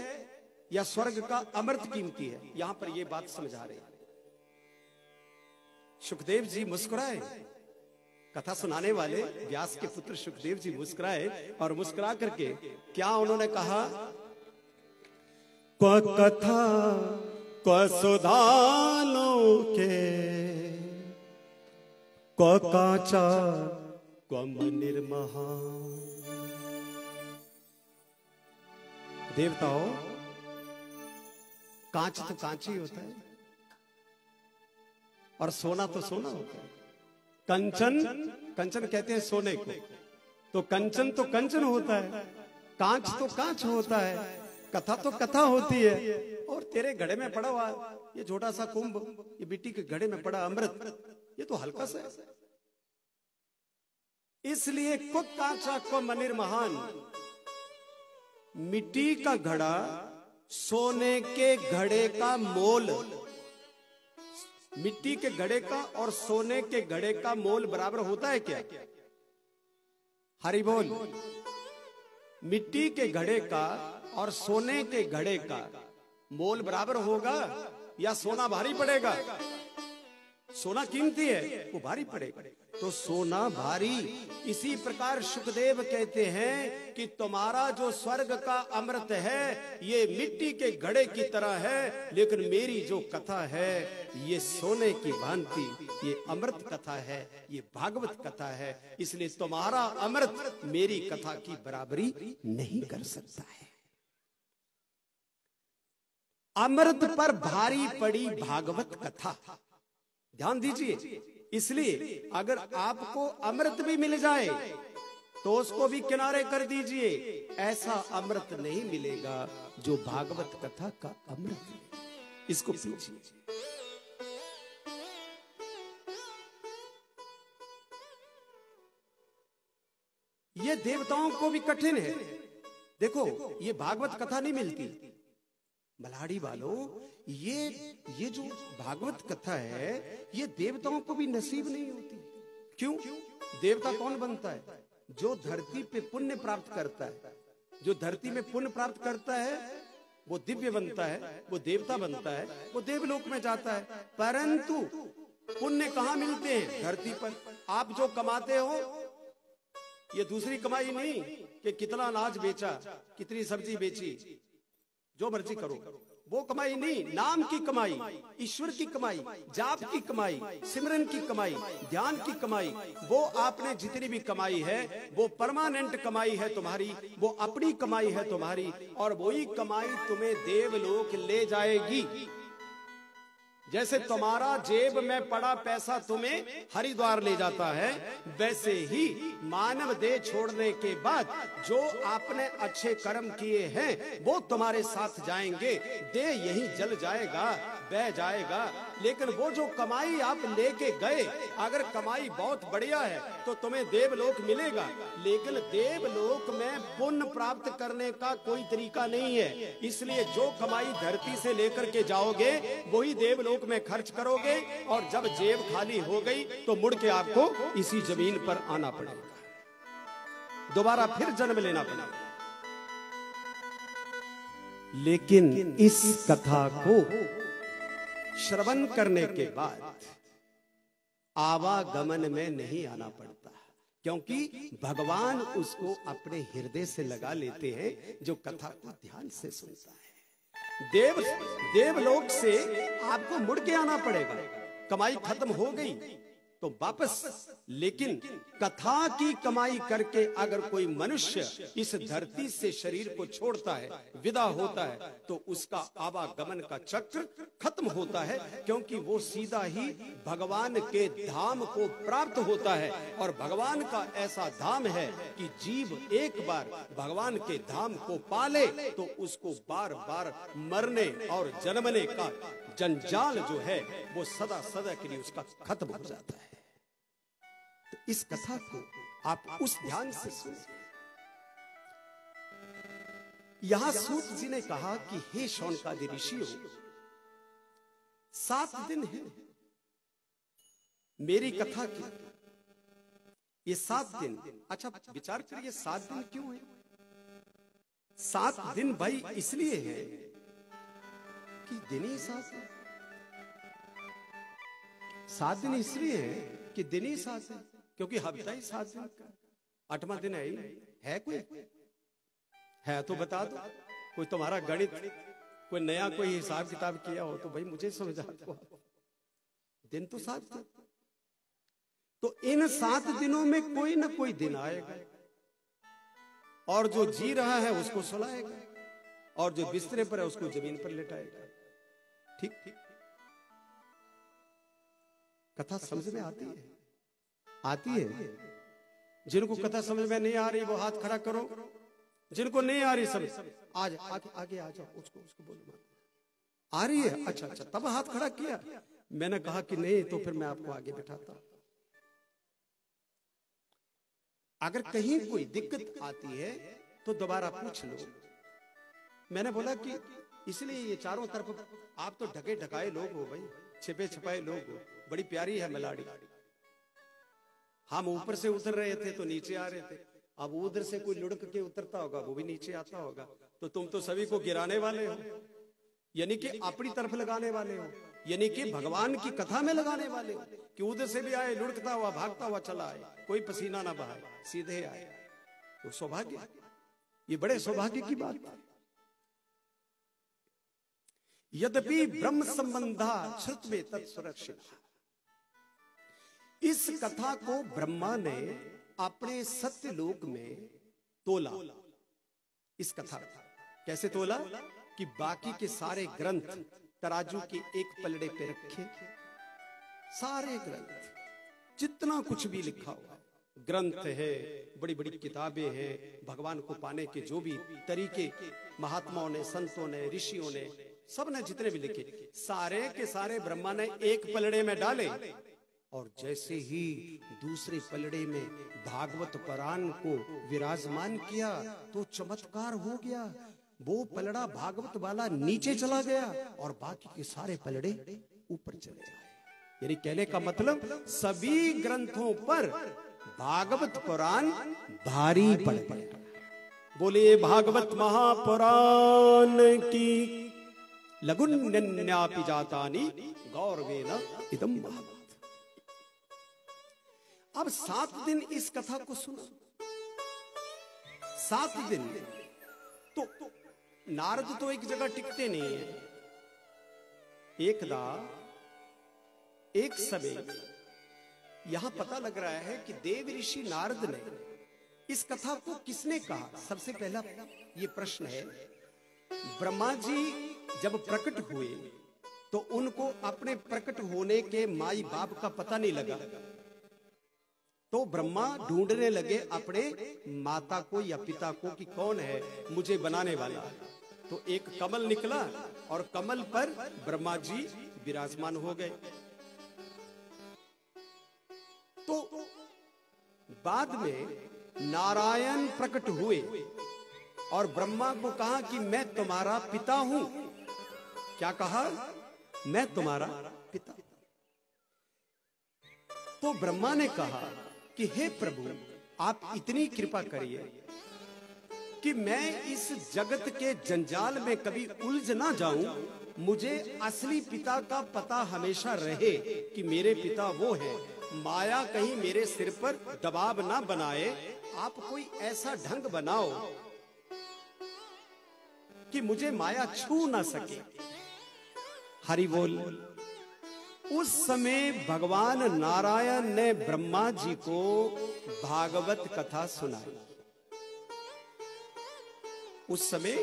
या स्वर्ग का अमृत कीमती है। यहां पर ये बात समझा रहे हैं। सुखदेव जी मुस्कुराए, कथा सुनाने वाले व्यास के पुत्र सुखदेव जी मुस्कुराए और मुस्कुरा करके क्या उन्होंने कहा, को कथा को सुधानो के को काचा को निर्महा। देवताओं, कांच तो कांच ही होता है और सोना तो सोना होता है। कंचन कहते हैं सोने को, तो कंचन होता है, कांच तो कांच होता है, कथा तो कथा होती है। और तेरे घड़े में पड़ा हुआ ये छोटा सा कुंभ, ये मिट्टी के घड़े में पड़ा अमृत, ये तो हल्का सा है। इसलिए को कांचा को मनिर महान, मिट्टी का घड़ा सोने के घड़े का मोल, मिट्टी के घड़े का और सोने के घड़े का मोल बराबर होता है क्या? हरि बोल। मिट्टी के घड़े का और सोने के घड़े का मोल बराबर होगा या सोना भारी पड़ेगा? सोना कीमती है, वो भारी पड़ेगा, तो सोना भारी। इसी प्रकार सुखदेव कहते हैं कि तुम्हारा जो स्वर्ग का अमृत है ये मिट्टी के घड़े की तरह है, लेकिन मेरी जो कथा है ये सोने की भांति, ये अमृत कथा है, ये भागवत कथा है। इसलिए तुम्हारा अमृत मेरी कथा की बराबरी नहीं कर सकता है। अमृत पर भारी पड़ी भागवत कथा, ध्यान दीजिए। इसलिए अगर आपको अमृत भी मिल जाए तो उसको भी किनारे कर दीजिए, ऐसा अमृत नहीं मिलेगा जो भागवत कथा का अमृत है। इसको पीछिए। ये देवताओं को भी कठिन है। देखो, ये भागवत कथा नहीं मिलती मल्हाड़ी वालों, ये जो भागवत कथा है ये देवताओं को भी नसीब नहीं होती। क्यों? देवता कौन बनता है? जो धरती पे पुण्य प्राप्त करता है। जो धरती में पुण्य प्राप्त करता है वो दिव्य बनता है, वो देवता बनता है, वो देवलोक में जाता है। परंतु पुण्य कहाँ मिलते हैं? धरती पर। आप जो कमाते हो ये दूसरी कमाई नहीं कि कितना अनाज बेचा, कितनी सब्जी बेची, जो मर्जी करो, वो कमाई नहीं। नाम की कमाई, ईश्वर की कमाई, जाप की कमाई, सिमरन की कमाई, ध्यान की कमाई, वो आपने जितनी भी कमाई है वो परमानेंट कमाई है तुम्हारी, वो अपनी कमाई है तुम्हारी, और वही कमाई तुम्हें देवलोक ले जाएगी। जैसे तुम्हारा जेब में पड़ा पैसा तुम्हें हरिद्वार ले जाता है, वैसे ही मानव देह छोड़ने के बाद जो आपने अच्छे कर्म किए हैं वो तुम्हारे साथ जाएंगे। देह यहीं जल जाएगा, बह जाएगा। लेकिन वो जो कमाई आप लेके गए, अगर कमाई बहुत बढ़िया है तो तुम्हें देवलोक मिलेगा, लेकिन देवलोक में पुण्य प्राप्त करने का कोई तरीका नहीं है। इसलिए जो कमाई धरती से लेकर के जाओगे वही देवलोक में खर्च करोगे, और जब जेब खाली हो गई तो मुड़ के आपको इसी जमीन पर आना पड़ेगा, दोबारा फिर जन्म लेना पड़ेगा। लेकिन इस कथा को श्रवण करने के बाद आवागमन में नहीं आना पड़ता, क्योंकि भगवान उसको अपने हृदय से लगा लेते हैं जो कथा को ध्यान से सुनता है। देवलोक से आपको मुड़ के आना पड़ेगा, कमाई खत्म हो गई तो वापस। लेकिन कथा की कमाई करके अगर कोई मनुष्य इस धरती से शरीर को छोड़ता है, विदा होता है, तो उसका आवागमन का चक्र खत्म होता है, क्योंकि वो सीधा ही भगवान के धाम को प्राप्त होता है। और भगवान का ऐसा धाम है कि जीव एक बार भगवान के धाम को पाले तो उसको बार बार मरने और जन्मने का जंजाल जो है वो सदा सदा के लिए उसका खत्म हो जाता है। तो इस कथा को आप उस ध्यान से सुनिए। यहां सूत जी ने कहा कि हे शौनकादि ऋषियों, 7 दिन है मेरी कथा की, ये 7 दिन। अच्छा विचार करिए 7 दिन क्यों है? 7 दिन भाई इसलिए है कि दिन ही 7 है। 7 दिन इसलिए है कि दिन ही 7 है, क्योंकि हफ्ता ही 7 दिन का, 8वां दिन है ही है। कोई है तो बता दो, कोई तुम्हारा गणित, कोई नया कोई हिसाब किताब किया हो तो भाई मुझे समझा दो। दिन तो 7 थे, तो इन 7 दिनों में कोई ना कोई दिन आएगा, और जो जी रहा है उसको सुलाएगा, और जो बिस्तरे पर है उसको जमीन पर लेटाएगा। ठीक ठीक, कथा समझ में आती है? आती है। जिनको कथा समझ में नहीं आ रही वो हाथ खड़ा करो, जिनको नहीं आ रही समझ, आज आगे आगे आ जाओ, उसको बोलो आ रही है। अच्छा अच्छा, तब हाथ खड़ा किया। मैंने कहा कि नहीं तो फिर मैं आपको आगे बिठाता। अगर कहीं कोई दिक्कत आती है तो दोबारा पूछ लो। मैंने बोला कि इसलिए ये चारों तरफ आप तो ढके ढकाए लोग हो भाई, छिपे छिपाए लोग हो, बड़ी प्यारी है मेलाडी। हम ऊपर से उतर रहे थे तो नीचे आ रहे थे, अब उधर से कोई लुढ़क के उतरता होगा वो भी नीचे आता होगा, तो तुम तो सभी को गिराने वाले हो, यानी कि अपनी तरफ लगाने वाले हो, यानी कि भगवान की कथा में लगाने वाले हो, कि उधर से भी आए, लुढ़कता हुआ भागता हुआ चला आए, कोई पसीना ना बहाए, सीधे आए। तो सौभाग्य, ये बड़े सौभाग्य की बात है। यद्यपि ब्रह्म संबंधा श्रुत में तत्सुरक्षित, इस कथा को ब्रह्मा ने अपने सत्यलोक में तोला। इस कथा कैसे तोला कि बाकी के सारे ग्रंथ तराजू के एक पलड़े पे रखे, सारे ग्रंथ जितना कुछ भी लिखा हुआ ग्रंथ है, बड़ी बड़ी किताबें हैं, भगवान को पाने के जो भी तरीके महात्माओं ने, संतों ने, ऋषियों ने, सब ने जितने भी लिखे, सारे के सारे ब्रह्मा ने एक पलड़े में डाले। और जैसे ही दूसरे पलड़े में भागवत पुराण को विराजमान किया तो चमत्कार हो गया। वो पलड़ा भागवत वाला नीचे चला गया और बाकी के सारे पलड़े ऊपर चले गए। यानी कहने का मतलब सभी ग्रंथों पर भागवत पुराण भारी पड़ गया। बोले भागवत महापुराण की लघुन्यन्यापि जातानि गौरवेन इदं भागवत। अब 7 दिन इस कथा को सुनो, 7 दिन तो नारद तो एक जगह टिकते नहीं है। एकदा एक समय यहां पता लग रहा है कि देव ऋषि नारद ने इस कथा को किसने कहा। सबसे पहला ये प्रश्न है, ब्रह्मा जी जब प्रकट हुए तो उनको अपने प्रकट होने के माई बाप का पता नहीं लगा, तो ब्रह्मा ढूंढने लगे अपने माता को या पिता को कि कौन है मुझे बनाने वाला। तो एक कमल निकला और कमल पर ब्रह्मा जी विराजमान हो गए। तो बाद में नारायण प्रकट हुए और ब्रह्मा को कहा कि मैं तुम्हारा पिता हूं। क्या कहा? मैं तुम्हारा पिता। तो ब्रह्मा ने कहा कि हे प्रभु, आप इतनी कृपा करिए कि मैं इस जगत के जंजाल में कभी उलझ ना जाऊं। मुझे असली पिता का पता हमेशा रहे कि मेरे पिता वो हैं। माया कहीं मेरे सिर पर दबाव ना बनाए। आप कोई ऐसा ढंग बनाओ कि मुझे माया छू ना सके। हरि बोल। उस समय भगवान नारायण ने ब्रह्मा जी को भागवत कथा सुनाई। उस समय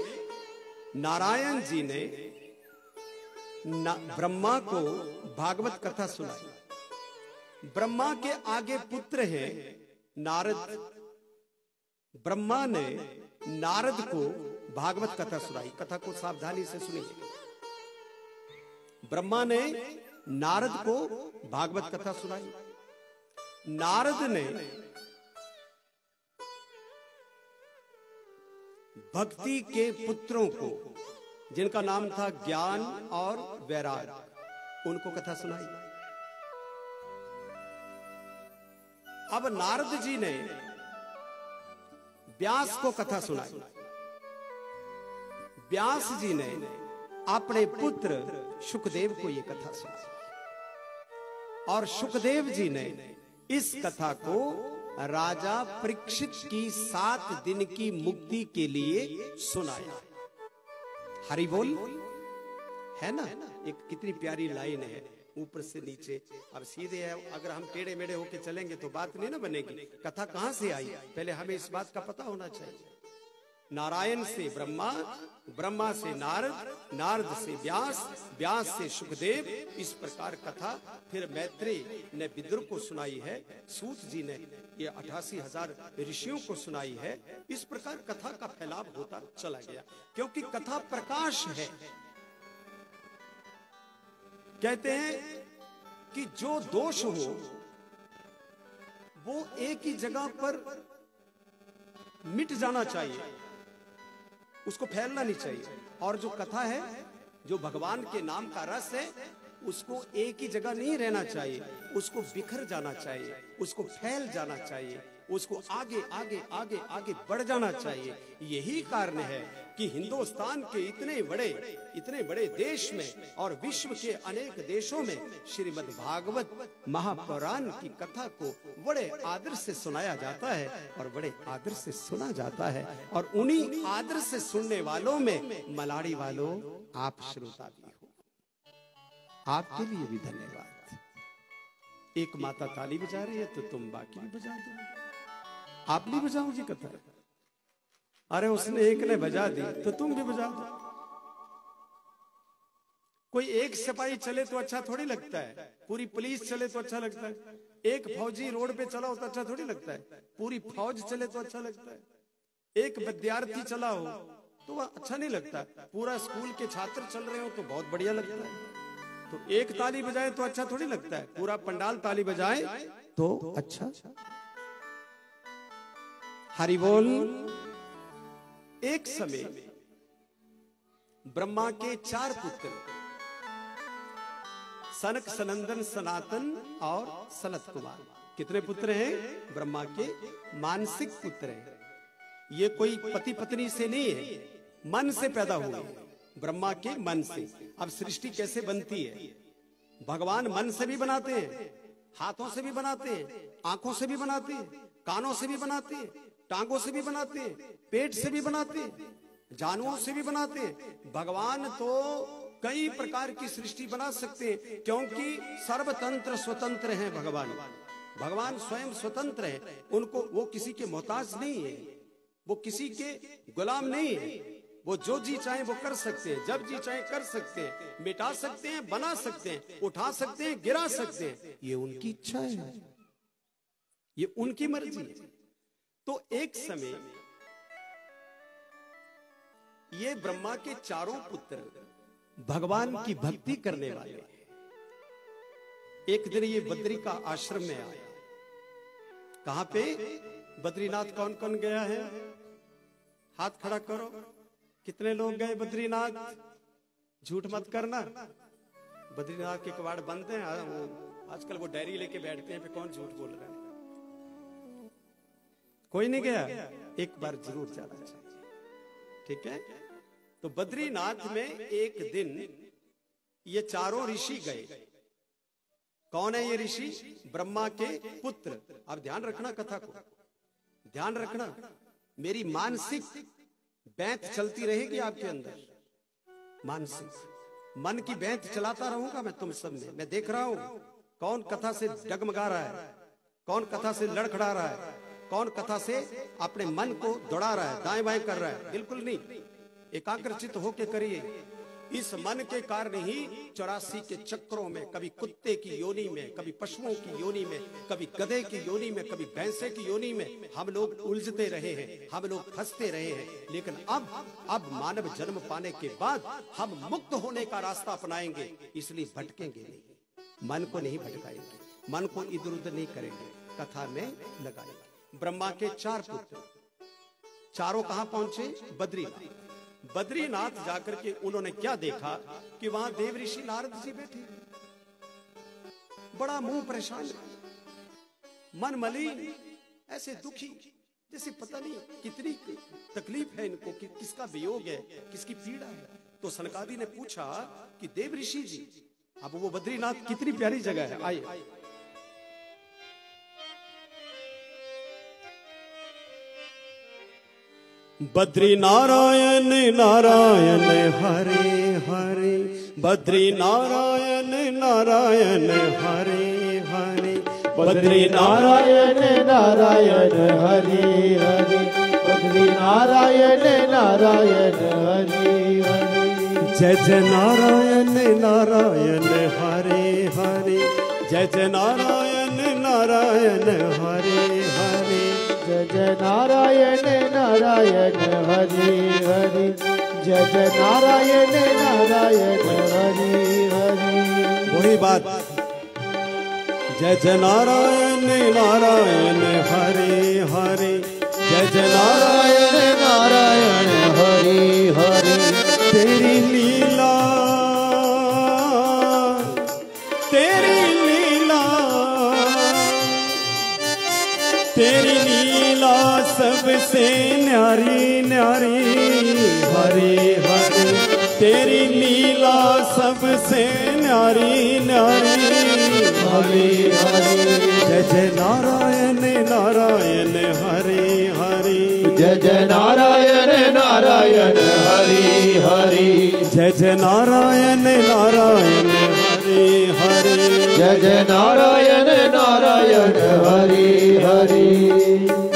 नारायण जी ने ब्रह्मा को भागवत कथा सुनाई। ब्रह्मा के आगे पुत्र हैं नारद। ब्रह्मा ने नारद को भागवत कथा सुनाई। कथा को सावधानी से सुनिए। ब्रह्मा ने नारद को भागवत कथा सुनाई। नारद ने भक्ति के पुत्रों को, जिनका नाम था ज्ञान और वैराग, उनको कथा सुनाई। अब नारद जी ने व्यास को कथा सुनाई। व्यास जी ने अपने पुत्र शुकदेव को यह कथा सुनाई और शुकदेव जी ने इस कथा को राजा परीक्षित की 7 दिन की मुक्ति के लिए सुनाया। हरि बोल। है ना? एक कितनी प्यारी लाइन है, ऊपर से नीचे। अब सीधे है, अगर हम टेढ़े मेढ़े होके चलेंगे तो बात नहीं ना बनेगी। कथा कहां से आई, पहले हमें इस बात का पता होना चाहिए। नारायण से ब्रह्मा, ब्रह्मा से नारद, नारद से व्यास, व्यास से शुकदेव। इस प्रकार कथा फिर मैत्रेय ने विदुर को सुनाई है। सूत जी ने ये 88,000 ऋषियों को सुनाई है। इस प्रकार कथा का फैलाव होता चला गया, क्योंकि कथा प्रकाश है। कहते हैं कि जो दोष हो वो एक ही जगह पर मिट जाना चाहिए, उसको फैलना नहीं चाहिए। और जो कथा है, जो भगवान के नाम का रस है, उसको एक ही जगह नहीं रहना चाहिए, उसको बिखर जाना चाहिए, उसको फैल जाना चाहिए, उसको आगे आगे आगे आगे बढ़ जाना चाहिए। यही कारण है कि हिंदुस्तान के इतने बड़े देश में और विश्व के अनेक देशों में श्रीमद् भागवत महापुराण की कथा को बड़े आदर से सुनाया जाता है और बड़े आदर से सुना जाता है। और उन्हीं आदर से सुनने वालों में मलाड़ी वालों आप श्रोता भी हो। आपके लिए भी धन्यवाद। एक माता ताली बजा रही है तो तुम बाकी भी बजा दो। आप नहीं बजाओगी कथा? अरे उसने एक ने बजा दी तो तुम भी बजा दो। कोई एक सिपाही चले तो अच्छा थोड़ी लगता है, पूरी पुलिस चले तो अच्छा लगता है। एक फौजी रोड पे चला हो तो अच्छा थोड़ी लगता है, पूरी फौज चले तो अच्छा लगता है। एक विद्यार्थी चला हो तो वह अच्छा नहीं लगता, पूरा स्कूल के छात्र चल रहे हो तो बहुत बढ़िया लगता है। तो एक ताली बजाए तो अच्छा थोड़ी लगता है, पूरा पंडाल ताली बजाए तो अच्छा। हरि बोल। एक समय ब्रह्मा के 4 पुत्र, सनक, सनंदन, सनातन और सनत कुमार। कितने पुत्र हैं? ब्रह्मा के मानसिक पुत्र हैं। ये कोई पति पत्नी से नहीं है, मन से पैदा हुए, ब्रह्मा के मन से। अब सृष्टि कैसे बनती है? भगवान मन से भी बनाते हैं, हाथों से भी बनाते हैं, आंखों से भी बनाते हैं, कानों से भी बनाते हैं, टांगों से भी बनाते हैं, पेट से भी बनाते हैं, जानवरों से भी बनाते हैं। भगवान तो कई प्रकार की सृष्टि बना सकते हैं, क्योंकि सर्वतंत्र स्वतंत्र हैं भगवान। भगवान स्वयं स्वतंत्र है, उनको वो किसी के मोहताज नहीं है, वो किसी के गुलाम नहीं है। वो जो जी चाहे वो कर सकते हैं, जब जी चाहे कर सकते हैं, मिटा सकते हैं, बना सकते हैं, उठा सकते हैं, गिरा सकते हैं। ये उनकी इच्छा है, ये उनकी मर्जी है। तो एक समय ये ब्रह्मा के चारों पुत्र भगवान की भक्ति करने वाले। एक दिन ये बद्री का आश्रम में आया। कहां पे? बद्रीनाथ। कौन कौन गया है? हाथ खड़ा करो। कितने लोग गए बद्रीनाथ? झूठ मत करना। बद्रीनाथ के कबाड़ बंद हैं। आजकल वो डायरी लेके बैठते हैं, पे कौन झूठ बोल रहा है? कोई नहीं गया? एक बार जरूर जाना चाहिए, ठीक है? तो बद्रीनाथ में एक दिन ये चारों ऋषि गए। कौन है ये ऋषि? ब्रह्मा के पुत्र। अब ध्यान रखना, कथा को ध्यान रखना। मेरी मानसिक बैंत चलती रहेगी आपके अंदर। मानसिक मन की बैंत चलाता रहूंगा मैं तुम सब में। मैं देख रहा हूं कौन कथा से डगमगा रहा है, कौन कथा से लड़खड़ा रहा है, कौन कथा से अपने मन को दौड़ा रहा है, दाएं बाएं कर रहा है। बिल्कुल नहीं, एकाग्रचित होके करिए। इस मन के कारण ही 84 के चक्रों में, कभी कुत्ते की योनि में, कभी पशुओं की योनि में, कभी गधे की योनि में, कभी भैंसे की योनि में हम लोग उलझते रहे हैं, हम लोग फंसते रहे हैं। लेकिन अब मानव जन्म पाने के बाद हम मुक्त होने का रास्ता अपनाएंगे, इसलिए भटकेंगे नहीं, मन को नहीं भटकाएंगे, मन को इधर उधर नहीं करेंगे, कथा में लगाएंगे। ब्रह्मा के 4 पुत्र, चारों कहां पहुंचे? बद्रीनाथ। बद्रीनाथ जाकर के उन्होंने क्या देखा कि वहां देव ऋषि नारद जी बैठे, बड़ा मुंह परेशान, मन मलिन, ऐसे दुखी, जैसे पता नहीं कितनी तकलीफ है इनको, कि किसका वियोग है, किसकी पीड़ा है। तो सनकादि ने पूछा कि देव ऋषि जी, अब वो बद्रीनाथ कितनी प्यारी जगह है, आइए। बद्री नारायण नारायण हरे हरे, बद्री नारायण नारायण हरे हरे, बद्री नारायण नारायण हरे हरे, बद्री नारायण नारायण हरे हरे। जय जय नारायण नारायण हरे हरे, जय जय नारायण नारायण हरे हरे, जय जय नारायण नारायण हरे हरे, जय जय नारायण नारायण हरे हरे। वही बात, जय जय नारायण नारायण हरे हरे, जय जय नारायण नारायण हरे हरे। तेरी लीला, तेरी लीला, तेरी लीला सबसे न्यारी न्यारी, हरे हरे, तेरी लीला सबसे न्यारी न्यारी, हरे हरे। जय जय नारायण नारायण हरे हरे, जय जय नारायण नारायण हरे हरे, जय जय नारायण नारायण हरे हरे, जय जय नारायण नारायण हरे हरे।